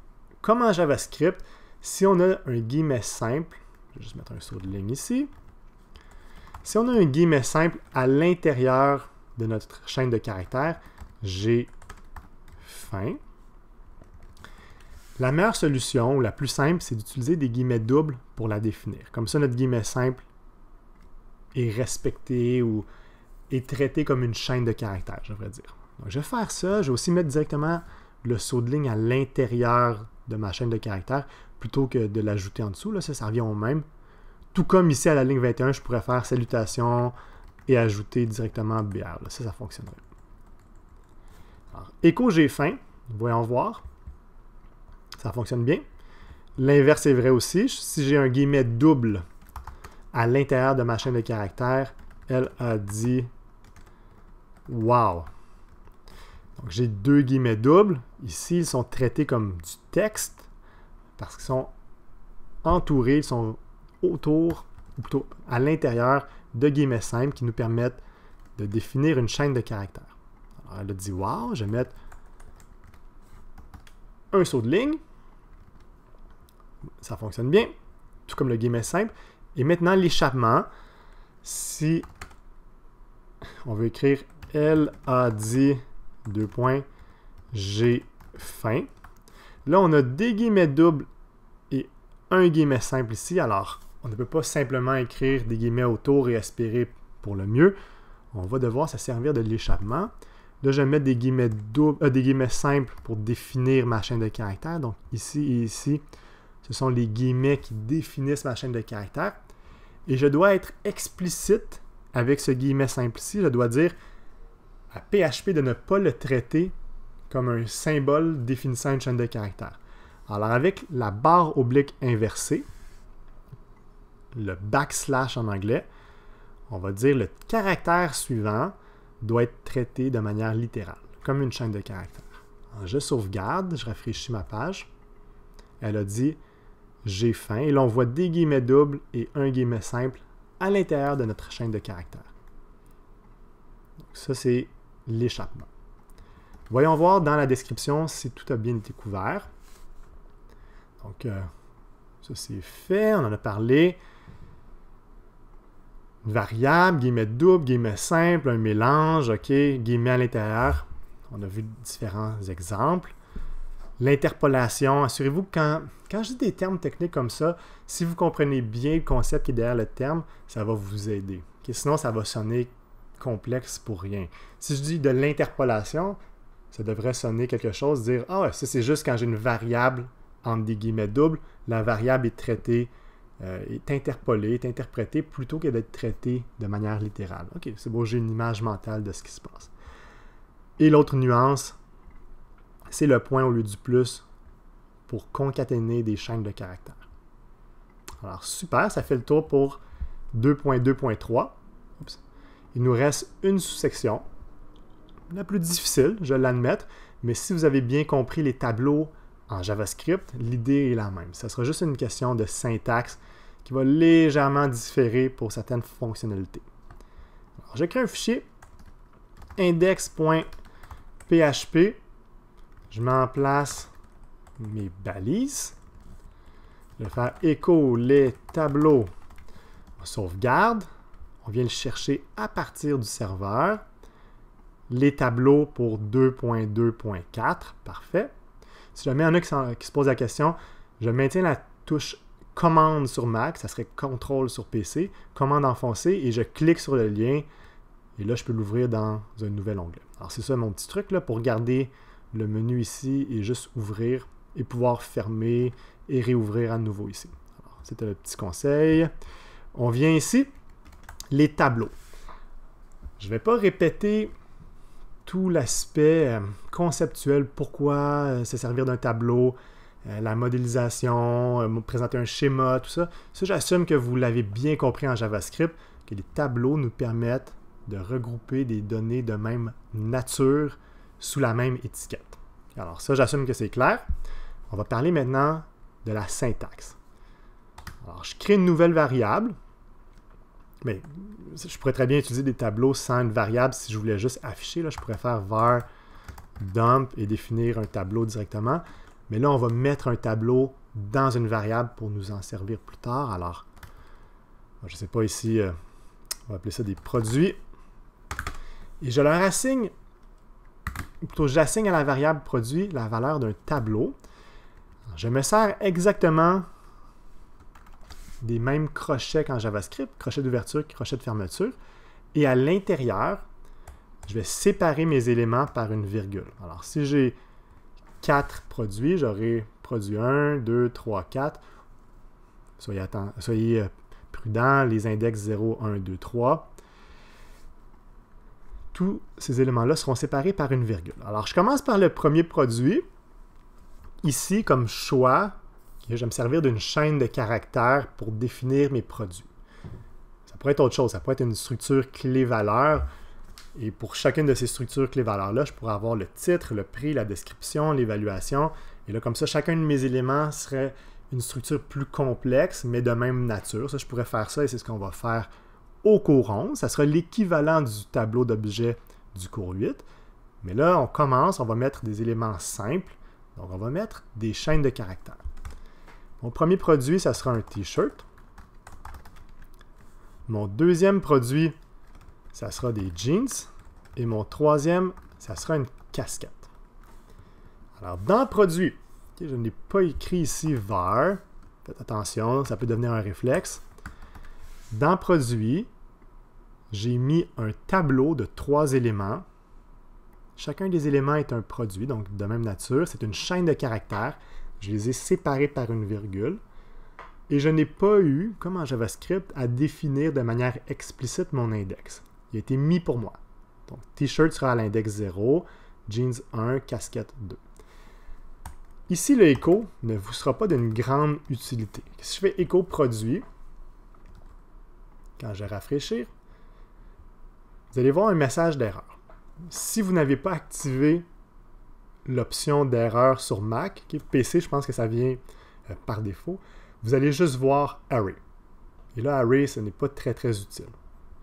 comme en JavaScript, si on a un guillemet simple, je vais juste mettre un saut de ligne ici, si on a un guillemet simple à l'intérieur de notre chaîne de caractères, j'ai fin. La meilleure solution, ou la plus simple, c'est d'utiliser des guillemets doubles pour la définir. Comme ça, notre guillemet simple est respecté ou est traité comme une chaîne de caractères, je devrais dire. Donc, je vais faire ça. Je vais aussi mettre directement le saut de ligne à l'intérieur de ma chaîne de caractères plutôt que de l'ajouter en dessous. Là, ça revient au même. Tout comme ici à la ligne 21, je pourrais faire salutation et ajouter directement BR. Là, ça fonctionnerait. Alors, écho, j'ai faim. Voyons voir. Ça fonctionne bien. L'inverse est vrai aussi. Si j'ai un guillemet double à l'intérieur de ma chaîne de caractères, elle a dit « Wow ». Donc, j'ai deux guillemets doubles. Ici, ils sont traités comme du texte parce qu'ils sont entourés, ils sont autour, ou plutôt à l'intérieur de guillemets simples qui nous permettent de définir une chaîne de caractères. Alors, elle a dit « Wow », je vais mettre un saut de ligne. Ça fonctionne bien, tout comme le guillemet simple. Et maintenant, l'échappement, si on veut écrire « Elle a dit » deux points, j'ai faim. Là, on a des guillemets doubles et un guillemet simple ici. Alors, on ne peut pas simplement écrire des guillemets autour et espérer pour le mieux. On va devoir se servir de l'échappement. Là, je vais mettre des guillemets simples pour définir ma chaîne de caractères. Donc, ici et ici, ce sont les guillemets qui définissent ma chaîne de caractères. Et je dois être explicite avec ce guillemet simple ici. Je dois dire à PHP de ne pas le traiter comme un symbole définissant une chaîne de caractères. Alors, avec la barre oblique inversée, le backslash en anglais, on va dire le caractère suivant doit être traité de manière littérale, comme une chaîne de caractères. Alors, je sauvegarde, je rafraîchis ma page. Elle a dit « J'ai faim » et là, on voit des guillemets doubles et un guillemet simple à l'intérieur de notre chaîne de caractères. Donc, ça, c'est l'échappement. Voyons voir dans la description si tout a bien été couvert. Donc, ça c'est fait, on en a parlé. Une variable, guillemets double, guillemets simple, un mélange, ok, guillemets à l'intérieur. On a vu différents exemples. L'interpolation, assurez-vous que quand je dis des termes techniques comme ça, si vous comprenez bien le concept qui est derrière le terme, ça va vous aider. Okay? Sinon, ça va sonner complexe pour rien. Si je dis de l'interpolation, ça devrait sonner quelque chose, dire « Ah ouais, ça c'est juste quand j'ai une variable entre des guillemets doubles, la variable est traitée, est interpolée, est interprétée plutôt que d'être traitée de manière littérale. » Ok, c'est beau, j'ai une image mentale de ce qui se passe. Et l'autre nuance, c'est le point au lieu du plus pour concaténer des chaînes de caractères. Alors super, ça fait le tour pour 2.2.3. Il nous reste une sous-section, la plus difficile, je l'admets, mais si vous avez bien compris les tableaux en JavaScript, l'idée est la même. Ce sera juste une question de syntaxe qui va légèrement différer pour certaines fonctionnalités. Alors, je crée un fichier index.php. Je mets en place mes balises. Je vais faire écho les tableaux. On sauvegarde. On vient le chercher à partir du serveur. Les tableaux pour 2.2.4. Parfait. Si jamais il y en a qui se posent la question, je maintiens la touche commande sur Mac, ça serait contrôle sur PC, commande enfoncée, et je clique sur le lien. Et là, je peux l'ouvrir dans un nouvel onglet. Alors, c'est ça mon petit truc là, pour garder le menu ici et juste ouvrir et pouvoir fermer et réouvrir à nouveau ici. Alors, c'était le petit conseil. On vient ici. Les tableaux. Je ne vais pas répéter tout l'aspect conceptuel, pourquoi se servir d'un tableau, la modélisation, présenter un schéma, tout ça. Ça, j'assume que vous l'avez bien compris en JavaScript, que les tableaux nous permettent de regrouper des données de même nature sous la même étiquette. Alors ça, j'assume que c'est clair. On va parler maintenant de la syntaxe. Alors, je crée une nouvelle variable. Mais je pourrais très bien utiliser des tableaux sans une variable si je voulais juste afficher. Là, je pourrais faire var dump et définir un tableau directement. Mais là, on va mettre un tableau dans une variable pour nous en servir plus tard. Alors, je ne sais pas ici, on va appeler ça des produits. Et je leur assigne, plutôt j'assigne à la variable produit la valeur d'un tableau. Alors, je me sers exactement des mêmes crochets qu'en JavaScript, crochet d'ouverture, crochet de fermeture. Et à l'intérieur, je vais séparer mes éléments par une virgule. Alors, si j'ai 4 produits, j'aurai produit 1, 2, 3, 4. Soyez prudents, les index 0, 1, 2, 3. Tous ces éléments-là seront séparés par une virgule. Alors, je commence par le premier produit. Ici, comme choix, je vais me servir d'une chaîne de caractères pour définir mes produits. pourrait être autre chose. Ça pourrait être une structure clé-valeur. Et pour chacune de ces structures clé-valeurs-là, je pourrais avoir le titre, le prix, la description, l'évaluation. Et là, comme ça, chacun de mes éléments serait une structure plus complexe, mais de même nature. Ça, je pourrais faire ça et c'est ce qu'on va faire au cours 11. Ça sera l'équivalent du tableau d'objets du cours 8. Mais là, on commence, on va mettre des éléments simples. Donc, on va mettre des chaînes de caractères. Mon premier produit, ça sera un T-shirt. Mon deuxième produit, ça sera des jeans. Et mon troisième, ça sera une casquette. Alors, dans produit, je n'ai pas écrit ici var. Faites attention, ça peut devenir un réflexe. Dans produit, j'ai mis un tableau de 3 éléments. Chacun des éléments est un produit, donc de même nature. C'est une chaîne de caractères. Je les ai séparés par une virgule. Et je n'ai pas eu, comme en JavaScript, à définir de manière explicite mon index. Il a été mis pour moi. Donc, T-shirt sera à l'index 0, jeans 1, casquette 2. Ici, le echo ne vous sera pas d'une grande utilité. Si je fais echo produit, quand je vais rafraîchir, vous allez voir un message d'erreur. Si vous n'avez pas activé l'option d'erreur sur Mac, PC, je pense que ça vient par défaut, vous allez juste voir Array. Et là, Array, ce n'est pas très, très utile.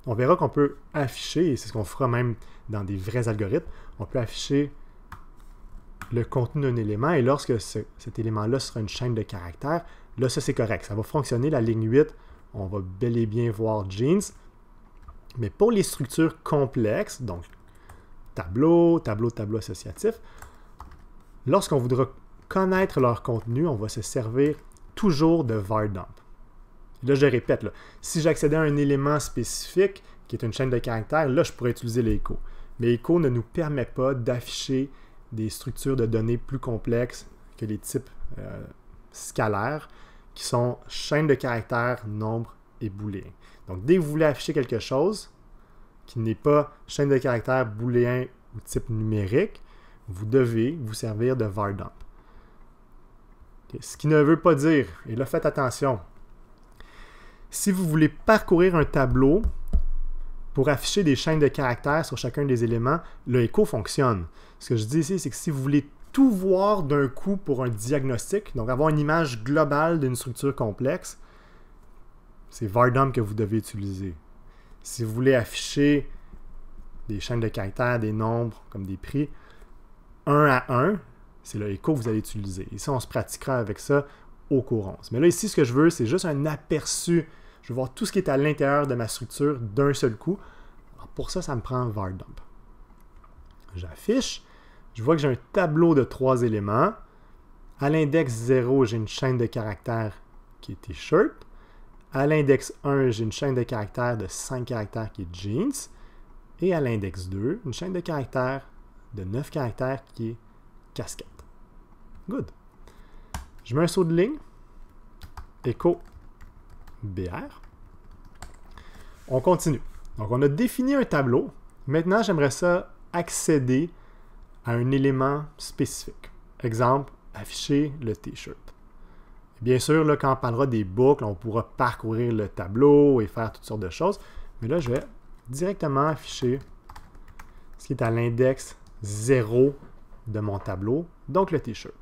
On verra qu'on peut afficher, et c'est ce qu'on fera même dans des vrais algorithmes, on peut afficher le contenu d'un élément, et lorsque cet élément-là sera une chaîne de caractères, là, ça c'est correct. Ça va fonctionner, la ligne 8, on va bel et bien voir jeans. Mais pour les structures complexes, donc tableau, tableau, tableau associatif, lorsqu'on voudra connaître leur contenu, on va se servir toujours de var_dump. Là, je répète, là, si j'accédais à un élément spécifique, qui est une chaîne de caractères, là, je pourrais utiliser l'echo. Mais echo ne nous permet pas d'afficher des structures de données plus complexes que les types scalaires, qui sont chaînes de caractères, nombres et booléens. Donc, dès que vous voulez afficher quelque chose qui n'est pas chaîne de caractères, booléen ou type numérique, vous devez vous servir de var_dump. Okay. Ce qui ne veut pas dire, et là, faites attention, si vous voulez parcourir un tableau pour afficher des chaînes de caractères sur chacun des éléments, le echo fonctionne. Ce que je dis ici, c'est que si vous voulez tout voir d'un coup pour un diagnostic, donc avoir une image globale d'une structure complexe, c'est var_dump que vous devez utiliser. Si vous voulez afficher des chaînes de caractères, des nombres, comme des prix, 1 à 1, c'est le echo que vous allez utiliser. Ici, on se pratiquera avec ça au cours 11. Mais là, ici, ce que je veux, c'est juste un aperçu. Je veux voir tout ce qui est à l'intérieur de ma structure d'un seul coup. Alors pour ça, ça me prend var_dump. J'affiche. Je vois que j'ai un tableau de 3 éléments. À l'index 0, j'ai une chaîne de caractères qui est T-shirt. À l'index 1, j'ai une chaîne de caractères de 5 caractères qui est jeans. Et à l'index 2, une chaîne de caractères de 9 caractères qui est casquette. Good. Je mets un saut de ligne. Echo BR. On continue. Donc, on a défini un tableau. Maintenant, j'aimerais ça accéder à un élément spécifique. Exemple, afficher le T-shirt. Bien sûr, là, quand on parlera des boucles, on pourra parcourir le tableau et faire toutes sortes de choses. Mais là, je vais directement afficher ce qui est à l'index 0 de mon tableau, donc le T-shirt.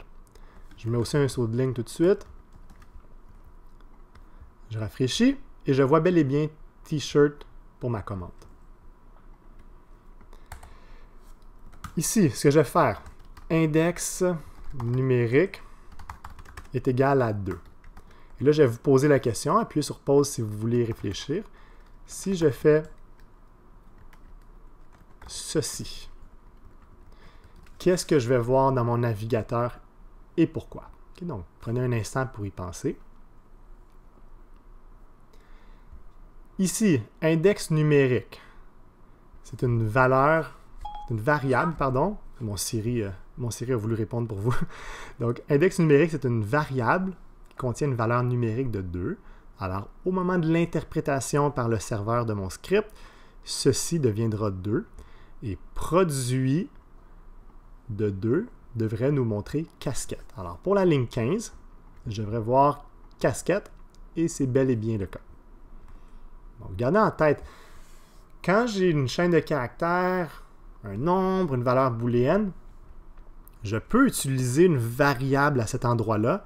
Je mets aussi un saut de ligne tout de suite. Je rafraîchis et je vois bel et bien T-shirt pour ma commande. Ici, ce que je vais faire, index numérique est égal à 2. Et là, je vais vous poser la question, appuyez sur pause si vous voulez réfléchir. Si je fais ceci, qu'est-ce que je vais voir dans mon navigateur et pourquoi? Okay, donc, prenez un instant pour y penser. Ici, index numérique, c'est une valeur, une variable, pardon. Mon Siri a voulu répondre pour vous. Donc, index numérique, c'est une variable qui contient une valeur numérique de 2. Alors, au moment de l'interprétation par le serveur de mon script, ceci deviendra 2. Et produit de 2 devrait nous montrer casquette. Alors, pour la ligne 15, je devrais voir casquette et c'est bel et bien le cas. Donc, gardez en tête, quand j'ai une chaîne de caractères, un nombre, une valeur booléenne, je peux utiliser une variable à cet endroit-là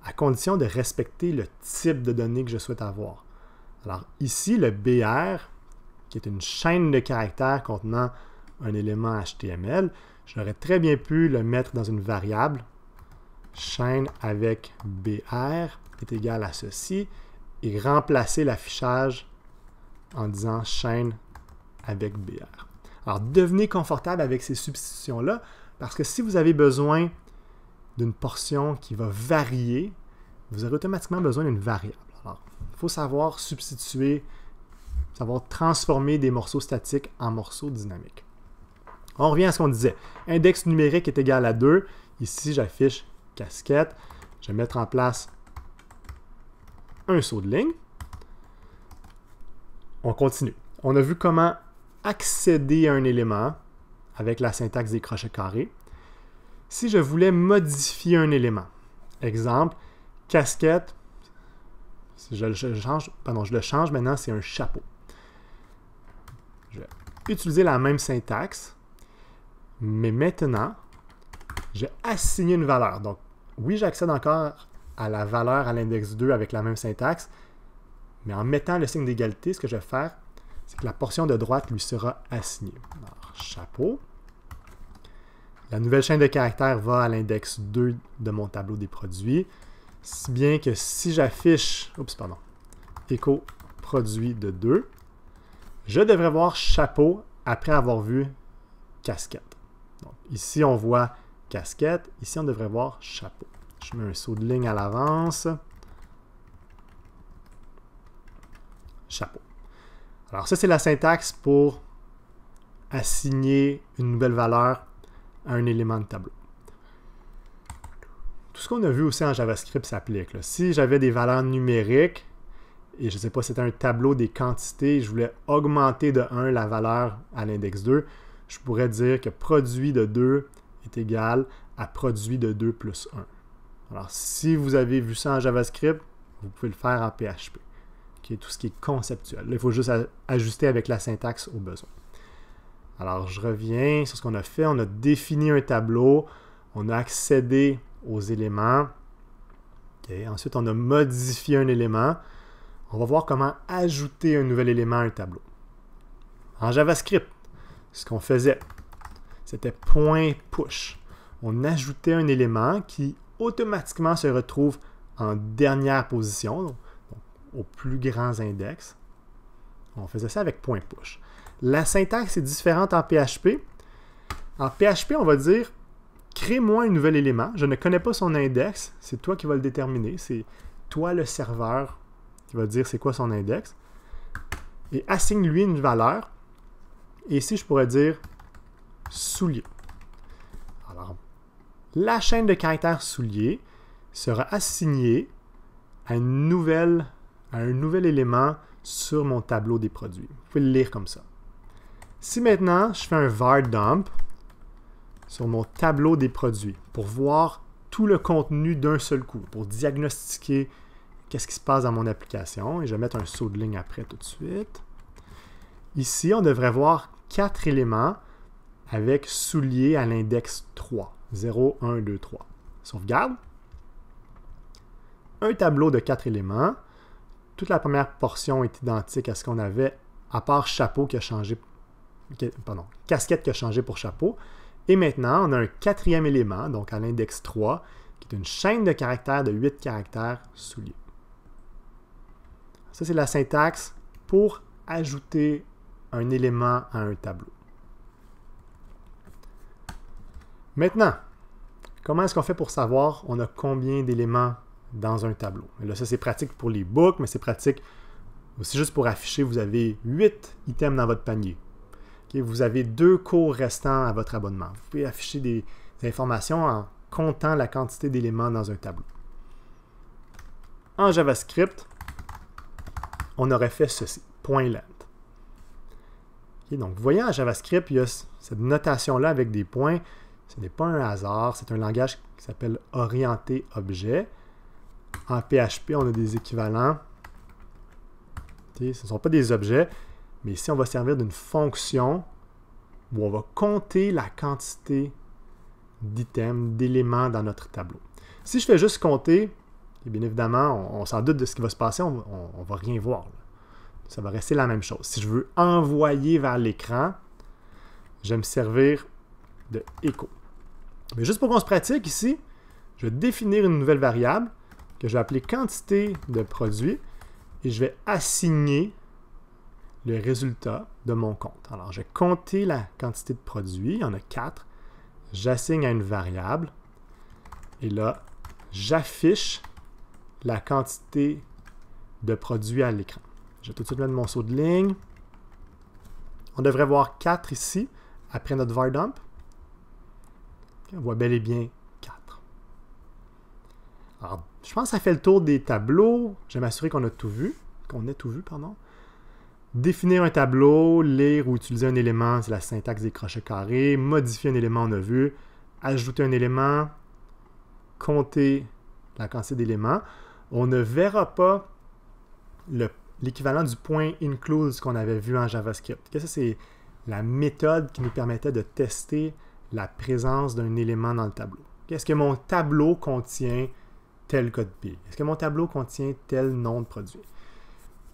à condition de respecter le type de données que je souhaite avoir. Alors ici, le BR, qui est une chaîne de caractères contenant un élément HTML, j'aurais très bien pu le mettre dans une variable. Chaîne avec BR est égal à ceci et remplacer l'affichage en disant chaîne avec BR. Alors, devenez confortable avec ces substitutions-là parce que si vous avez besoin d'une portion qui va varier, vous aurez automatiquement besoin d'une variable. Alors, il faut savoir substituer, savoir transformer des morceaux statiques en morceaux dynamiques. On revient à ce qu'on disait. Index numérique est égal à 2. Ici, j'affiche casquette. Je vais mettre en place un saut de ligne. On continue. On a vu comment accéder à un élément avec la syntaxe des crochets carrés. Si je voulais modifier un élément, exemple, casquette, si je le change maintenant, c'est un chapeau. Je vais utiliser la même syntaxe, mais maintenant, je vais assigner une valeur. Donc, oui, j'accède encore à la valeur à l'index 2 avec la même syntaxe, mais en mettant le signe d'égalité, ce que je vais faire, c'est que la portion de droite lui sera assignée. Alors, chapeau. La nouvelle chaîne de caractères va à l'index 2 de mon tableau des produits, si bien que si j'affiche, écho produit de 2, je devrais voir chapeau après avoir vu casquette. Donc, ici, on voit casquette. Ici, on devrait voir chapeau. Je mets un saut de ligne à l'avance. Chapeau. Alors, ça, c'est la syntaxe pour assigner une nouvelle valeur à un élément de tableau. Tout ce qu'on a vu aussi en JavaScript s'applique. Si j'avais des valeurs numériques, et je ne sais pas, c'était un tableau des quantités, je voulais augmenter de 1 la valeur à l'index 2, je pourrais dire que produit de 2 est égal à produit de 2 plus 1. Alors, si vous avez vu ça en JavaScript, vous pouvez le faire en PHP. Okay, tout ce qui est conceptuel. Là, il faut juste ajuster avec la syntaxe au besoin. Alors, je reviens sur ce qu'on a fait. On a défini un tableau. On a accédé aux éléments. Okay. Ensuite, on a modifié un élément. On va voir comment ajouter un nouvel élément à un tableau. En JavaScript, ce qu'on faisait, c'était .push. On ajoutait un élément qui automatiquement se retrouve en dernière position, donc au plus grand index. On faisait ça avec .push. La syntaxe est différente en PHP. En PHP, on va dire crée-moi un nouvel élément. Je ne connais pas son index. C'est toi qui vas le déterminer. C'est toi, le serveur, qui va dire c'est quoi son index. Et assigne-lui une valeur. Et ici, je pourrais dire soulier. Alors, la chaîne de caractères soulier sera assignée à un nouvel élément sur mon tableau des produits. Vous pouvez le lire comme ça. Si maintenant, je fais un var dump sur mon tableau des produits pour voir tout le contenu d'un seul coup, pour diagnostiquer qu'est-ce qui se passe dans mon application, et je vais mettre un saut de ligne après tout de suite. Ici, on devrait voir 4 éléments avec soulier à l'index 3. 0, 1, 2, 3. Sauvegarde. Un tableau de 4 éléments. Toute la première portion est identique à ce qu'on avait, à part chapeau qui a changé, casquette qui a changé pour chapeau. Et maintenant, on a un 4e élément, donc à l'index 3, qui est une chaîne de caractères de 8 caractères soulier. Ça, c'est la syntaxe pour ajouter un élément à un tableau. Maintenant, comment est-ce qu'on fait pour savoir on a combien d'éléments dans un tableau? Et là, ça, c'est pratique pour les books, mais c'est pratique aussi juste pour afficher, vous avez 8 items dans votre panier. Okay, vous avez 2 cours restants à votre abonnement. Vous pouvez afficher des informations en comptant la quantité d'éléments dans un tableau. En JavaScript, on aurait fait ceci, .length. Okay, donc, vous voyez, en JavaScript, il y a cette notation-là avec des points. Ce n'est pas un hasard, c'est un langage qui s'appelle orienté objet. En PHP, on a des équivalents Ce ne sont pas des objets, mais ici, on va servir d'une fonction où on va compter la quantité d'items, d'éléments dans notre tableau. Si je fais juste compter, et bien évidemment, on s'en doute de ce qui va se passer, on ne va rien voir. Là. Ça va rester la même chose. Si je veux envoyer vers l'écran, je vais me servir de echo. Mais juste pour qu'on se pratique ici, je vais définir une nouvelle variable que je vais appeler quantité de produit et je vais assigner le résultat de mon compte. Alors, je vais compter la quantité de produits, il y en a 4. J'assigne à une variable et là, j'affiche la quantité de produits à l'écran. Je vais tout de suite mettre mon saut de ligne. On devrait voir 4 ici, après notre var dump. On voit bel et bien 4. Alors, je pense que ça fait le tour des tableaux. Je vais m'assurer qu'on a tout vu. Définir un tableau, lire ou utiliser un élément, c'est la syntaxe des crochets carrés. Modifier un élément, on a vu. Ajouter un élément, compter la quantité d'éléments. On ne verra pas l'équivalent du point include qu'on avait vu en JavaScript. Ça, c'est la méthode qui nous permettait de tester la présence d'un élément dans le tableau. Est-ce que mon tableau contient tel code P? Est-ce que mon tableau contient tel nom de produit?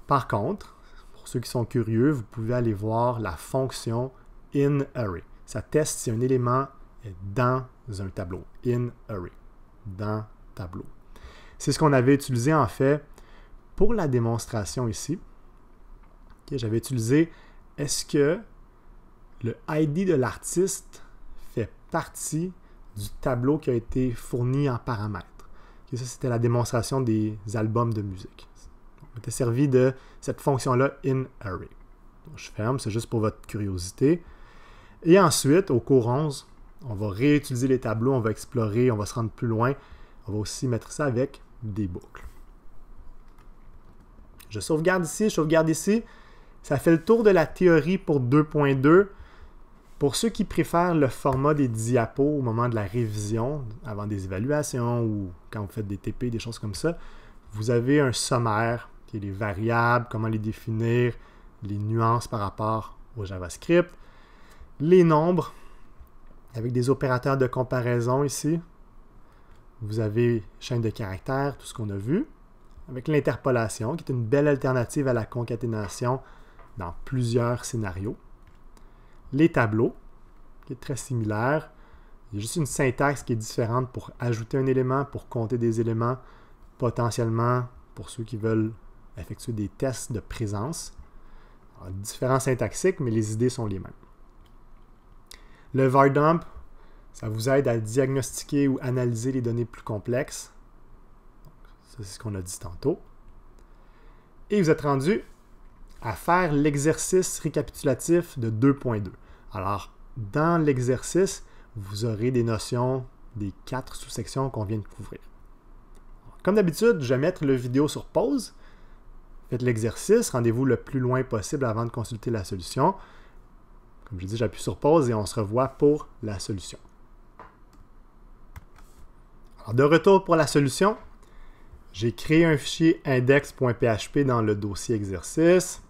Par contre, pour ceux qui sont curieux, vous pouvez aller voir la fonction inArray. Ça teste si un élément est dans un tableau. InArray. Dans tableau. C'est ce qu'on avait utilisé en fait pour la démonstration ici. J'avais utilisé est-ce que le ID de l'artiste fait partie du tableau qui a été fourni en paramètres. Ça, c'était la démonstration des albums de musique. On était servi de cette fonction-là inArray. Je ferme, c'est juste pour votre curiosité. Et ensuite, au cours 11, on va réutiliser les tableaux, on va explorer, on va se rendre plus loin. On va aussi mettre ça avec des boucles. Je sauvegarde ici, je sauvegarde ici. Ça fait le tour de la théorie pour 2.2. Pour ceux qui préfèrent le format des diapos au moment de la révision, avant des évaluations ou quand vous faites des TP, des choses comme ça, vous avez un sommaire qui est les variables, comment les définir, les nuances par rapport au JavaScript, les nombres avec des opérateurs de comparaison ici. Vous avez chaîne de caractères, tout ce qu'on a vu, avec l'interpolation qui est une belle alternative à la concaténation dans plusieurs scénarios. Les tableaux, qui est très similaire. Il y a juste une syntaxe qui est différente pour ajouter un élément, pour compter des éléments, potentiellement pour ceux qui veulent effectuer des tests de présence. Alors, différents syntaxiques, mais les idées sont les mêmes. Le var dump, ça vous aide à diagnostiquer ou analyser les données plus complexes. Ça, c'est ce qu'on a dit tantôt. Et vous êtes rendu à faire l'exercice récapitulatif de 2.2. Alors, dans l'exercice, vous aurez des notions des 4 sous-sections qu'on vient de couvrir. Comme d'habitude, je vais mettre la vidéo sur pause. Faites l'exercice, rendez-vous le plus loin possible avant de consulter la solution. Comme je dis, j'appuie sur pause et on se revoit pour la solution. Alors, de retour pour la solution, j'ai créé un fichier index.php dans le dossier exercice.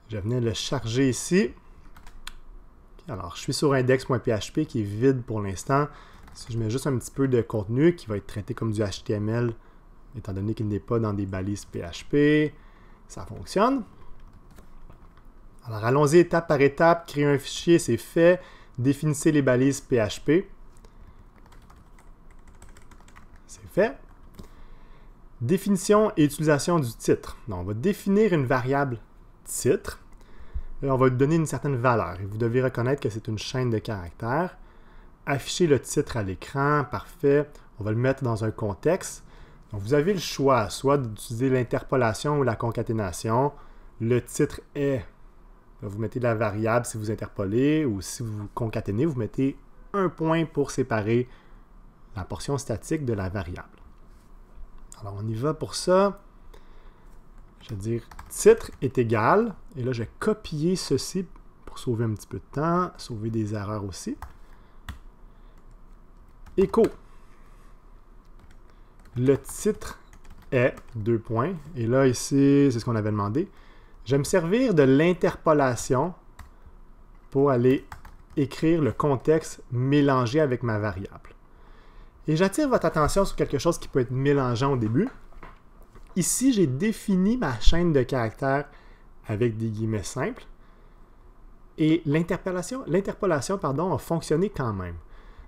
Je venais le charger ici. Alors, je suis sur index.php qui est vide pour l'instant. Si je mets juste un petit peu de contenu qui va être traité comme du HTML, étant donné qu'il n'est pas dans des balises PHP, ça fonctionne. Alors, allons-y étape par étape. Créer un fichier, c'est fait. Définissez les balises PHP. C'est fait. Définition et utilisation du titre. Donc, on va définir une variable titre. Et on va lui donner une certaine valeur. Et vous devez reconnaître que c'est une chaîne de caractères. Afficher le titre à l'écran, parfait. On va le mettre dans un contexte. Donc, vous avez le choix, soit d'utiliser l'interpolation ou la concaténation. Le titre est, vous mettez la variable si vous interpolez, ou si vous concaténez, vous mettez un point pour séparer la portion statique de la variable. Alors, on y va pour ça. Je vais dire titre est égal, et là, je vais copier ceci pour sauver un petit peu de temps, sauver des erreurs aussi. Écho. Le titre est, 2 points. Et là, ici, c'est ce qu'on avait demandé. Je vais me servir de l'interpolation pour aller écrire le contexte mélangé avec ma variable. Et j'attire votre attention sur quelque chose qui peut être mélangeant au début. Ici, j'ai défini ma chaîne de caractères avec des guillemets simples. Et l'interpolation a fonctionné quand même.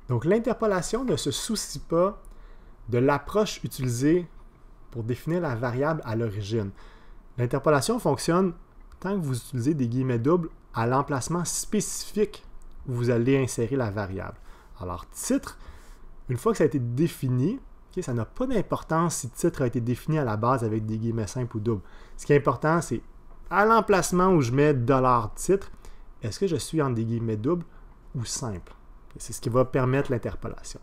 Donc, l'interpolation ne se soucie pas de l'approche utilisée pour définir la variable à l'origine. L'interpolation fonctionne tant que vous utilisez des guillemets doubles à l'emplacement spécifique où vous allez insérer la variable. Alors, titre, une fois que ça a été défini, ça n'a pas d'importance si titre a été défini à la base avec des guillemets simples ou doubles. Ce qui est important, c'est à l'emplacement où je mets $titre, est-ce que je suis entre des guillemets doubles ou simples? C'est ce qui va permettre l'interpolation.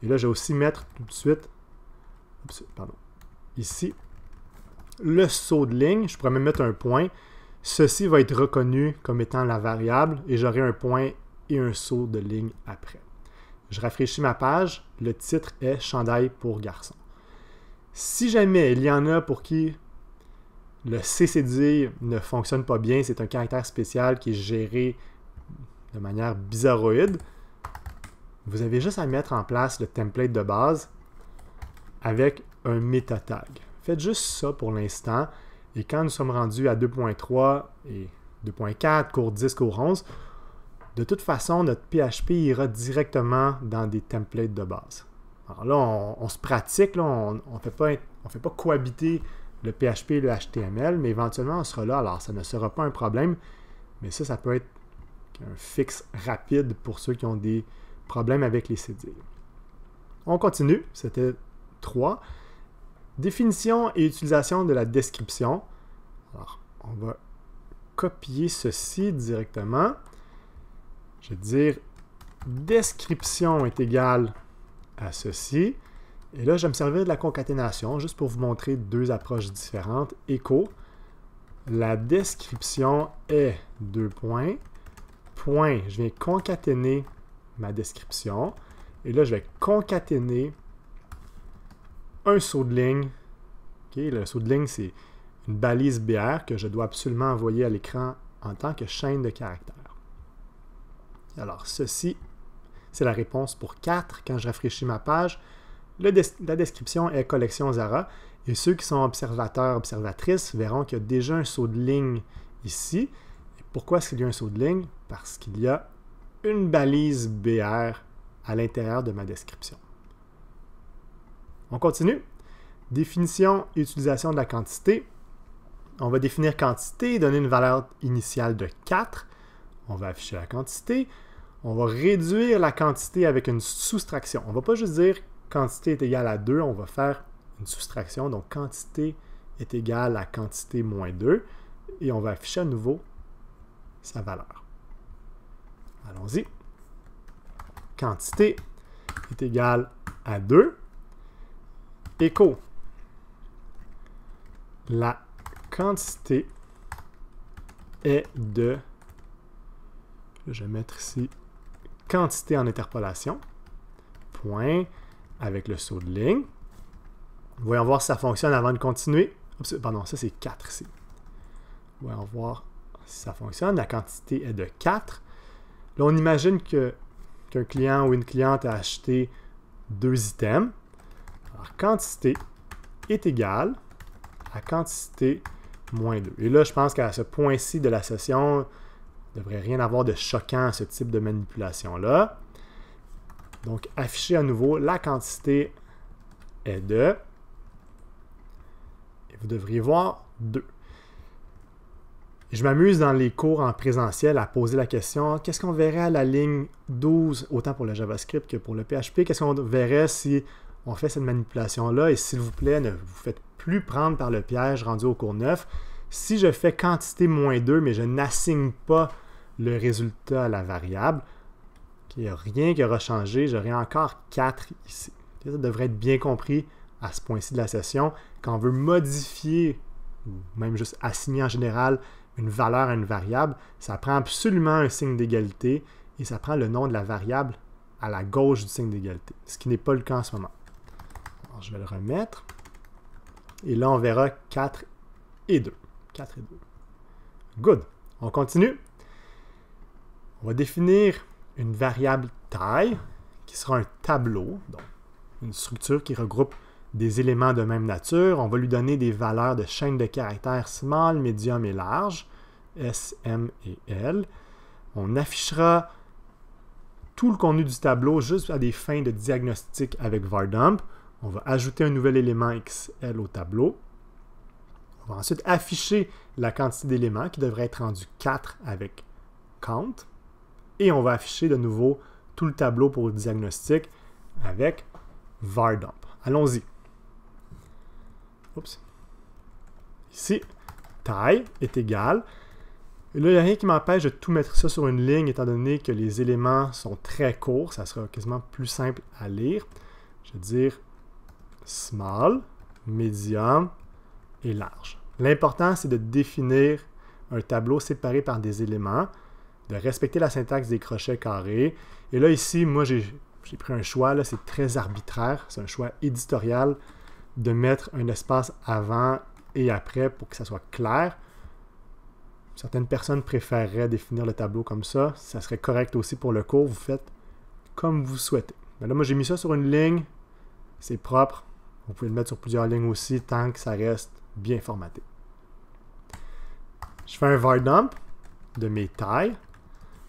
Et là, je vais aussi mettre tout de suite, ici, le saut de ligne. Je pourrais même mettre un point. Ceci va être reconnu comme étant la variable et j'aurai un point et un saut de ligne après. Je rafraîchis ma page. Le titre est « Chandail pour garçon ». Si jamais il y en a pour qui le CCD ne fonctionne pas bien, c'est un caractère spécial qui est géré de manière bizarroïde, vous avez juste à mettre en place le template de base avec un meta-tag. Faites juste ça pour l'instant. Et quand nous sommes rendus à 2.3 et 2.4, cours 10, cours 11, de toute façon, notre PHP ira directement dans des templates de base. Alors là, on se pratique, là, on ne fait pas cohabiter le PHP et le HTML, mais éventuellement, on sera là. Alors, ça ne sera pas un problème, mais ça peut être un fixe rapide pour ceux qui ont des problèmes avec les cédilles. On continue, c'était 3. Définition et utilisation de la description. Alors, on va copier ceci directement. Je vais dire description est égale à ceci. Et là, je vais me servir de la concaténation juste pour vous montrer deux approches différentes. Écho. La description est 2 points. Point, je viens concaténer ma description. Et là, je vais concaténer un saut de ligne. Okay, le saut de ligne, c'est une balise BR que je dois absolument envoyer à l'écran en tant que chaîne de caractères. Alors, ceci, c'est la réponse pour 4. Quand je rafraîchis ma page, la description est collection Zara. Et ceux qui sont observateurs, observatrices verront qu'il y a déjà un saut de ligne ici. Et pourquoi est-ce qu'il y a un saut de ligne? Parce qu'il y a une balise BR à l'intérieur de ma description. On continue. Définition et utilisation de la quantité. On va définir quantité, donner une valeur initiale de 4. On va afficher la quantité. On va réduire la quantité avec une soustraction. On ne va pas juste dire quantité est égale à 2, on va faire une soustraction. Donc, quantité est égale à quantité moins 2. Et on va afficher à nouveau sa valeur. Allons-y. Quantité est égale à 2. Écho. La quantité est de, je vais mettre ici, quantité en interpolation, point, avec le saut de ligne. Voyons voir si ça fonctionne avant de continuer. Oups, pardon, ça c'est 4 ici. Voyons voir si ça fonctionne. La quantité est de 4. Là, on imagine qu'un client ou une cliente a acheté 2 items. Alors, quantité est égale à quantité moins 2. Et là, je pense qu'à ce point-ci de la session, il ne devrait rien avoir de choquant à ce type de manipulation-là. Donc, afficher à nouveau la quantité est de, et vous devriez voir 2. Et je m'amuse dans les cours en présentiel à poser la question, qu'est-ce qu'on verrait à la ligne 12, autant pour le JavaScript que pour le PHP, qu'est-ce qu'on verrait si on fait cette manipulation-là, et s'il vous plaît, ne vous faites plus prendre par le piège rendu au cours 9. Si je fais quantité moins 2, mais je n'assigne pas le résultat à la variable, il n'y a rien qui aura changé, j'aurai encore 4 ici. Ça devrait être bien compris à ce point-ci de la session. Quand on veut modifier, ou même juste assigner en général, une valeur à une variable, ça prend absolument un signe d'égalité et ça prend le nom de la variable à la gauche du signe d'égalité, ce qui n'est pas le cas en ce moment. Alors, je vais le remettre. Et là, on verra 4 et 2. 4 et 2. Good. On continue. On va définir une variable taille qui sera un tableau, donc une structure qui regroupe des éléments de même nature. On va lui donner des valeurs de chaîne de caractères small, medium et large, S, M et L. On affichera tout le contenu du tableau juste à des fins de diagnostic avec VarDump. On va ajouter un nouvel élément XL au tableau. On va ensuite afficher la quantité d'éléments qui devrait être rendu 4 avec count. Et on va afficher de nouveau tout le tableau pour le diagnostic avec VarDump. Allons-y. Oups. Ici, taille est égale. Et là, il n'y a rien qui m'empêche de tout mettre ça sur une ligne, étant donné que les éléments sont très courts. Ça sera quasiment plus simple à lire. Je vais dire small, medium et large. L'important, c'est de définir un tableau séparé par des éléments, de respecter la syntaxe des crochets carrés. Et là, ici, moi, j'ai pris un choix. C'est très arbitraire. C'est un choix éditorial de mettre un espace avant et après pour que ça soit clair. Certaines personnes préféreraient définir le tableau comme ça. Ça serait correct aussi pour le cours. Vous faites comme vous souhaitez. Mais là, moi, j'ai mis ça sur une ligne. C'est propre. Vous pouvez le mettre sur plusieurs lignes aussi tant que ça reste bien formaté. Je fais un VarDump de mes tailles.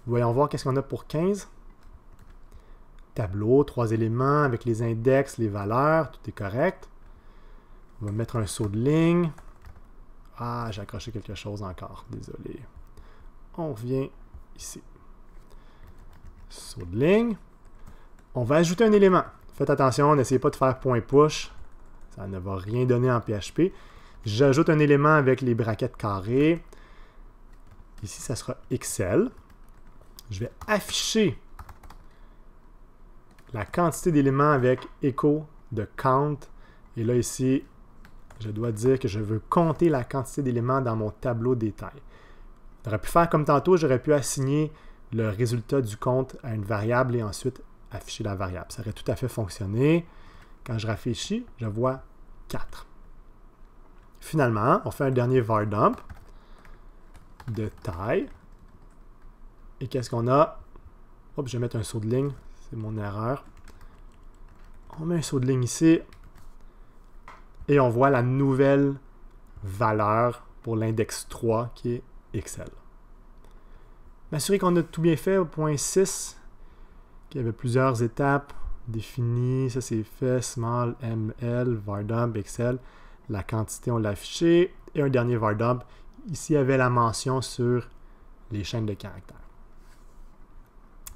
Voyons voir qu'est-ce qu'on a pour 15. Tableau, 3 éléments avec les index, les valeurs. Tout est correct. On va mettre un saut de ligne. Ah, j'ai accroché quelque chose encore. Désolé. On revient ici. Saut de ligne. On va ajouter un élément. Faites attention, n'essayez pas de faire point push. Ça ne va rien donner en PHP. J'ajoute un élément avec les braquettes carrées. Ici, ça sera XL. Je vais afficher la quantité d'éléments avec echo de count. Et là, ici, je dois dire que je veux compter la quantité d'éléments dans mon tableau détail. J'aurais pu faire comme tantôt, j'aurais pu assigner le résultat du compte à une variable et ensuite afficher la variable. Ça aurait tout à fait fonctionné. Quand je rafraîchis, je vois 4. Finalement, on fait un dernier VarDump de taille. Et qu'est-ce qu'on a? Hop, je vais mettre un saut de ligne. C'est mon erreur. On met un saut de ligne ici. Et on voit la nouvelle valeur pour l'index 3 qui est XL. M'assurer qu'on a tout bien fait au point 6, qu'il y avait plusieurs étapes définies. Ça, c'est fait. Small, ML, VarDump, XL. La quantité, on l'a affiché. Et un dernier VarDump. Ici, il y avait la mention sur les chaînes de caractères.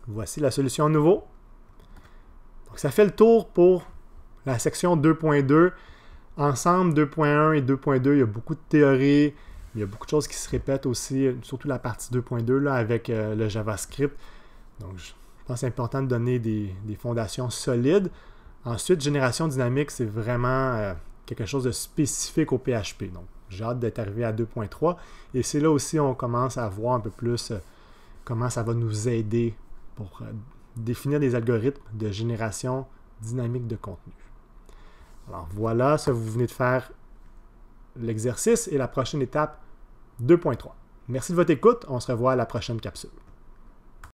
Voici la solution à nouveau. Donc, ça fait le tour pour la section 2.2. Ensemble, 2.1 et 2.2, il y a beaucoup de théories, il y a beaucoup de choses qui se répètent aussi, surtout la partie 2.2 là, avec le JavaScript. Donc, je pense que c'est important de donner des fondations solides. Ensuite, génération dynamique, c'est vraiment quelque chose de spécifique au PHP. Donc, j'ai hâte d'être arrivé à 2.3. Et c'est là aussi on commence à voir un peu plus comment ça va nous aider pour définir des algorithmes de génération dynamique de contenu. Alors voilà, ça vous venez de faire l'exercice et la prochaine étape 2.3. Merci de votre écoute, on se revoit à la prochaine capsule.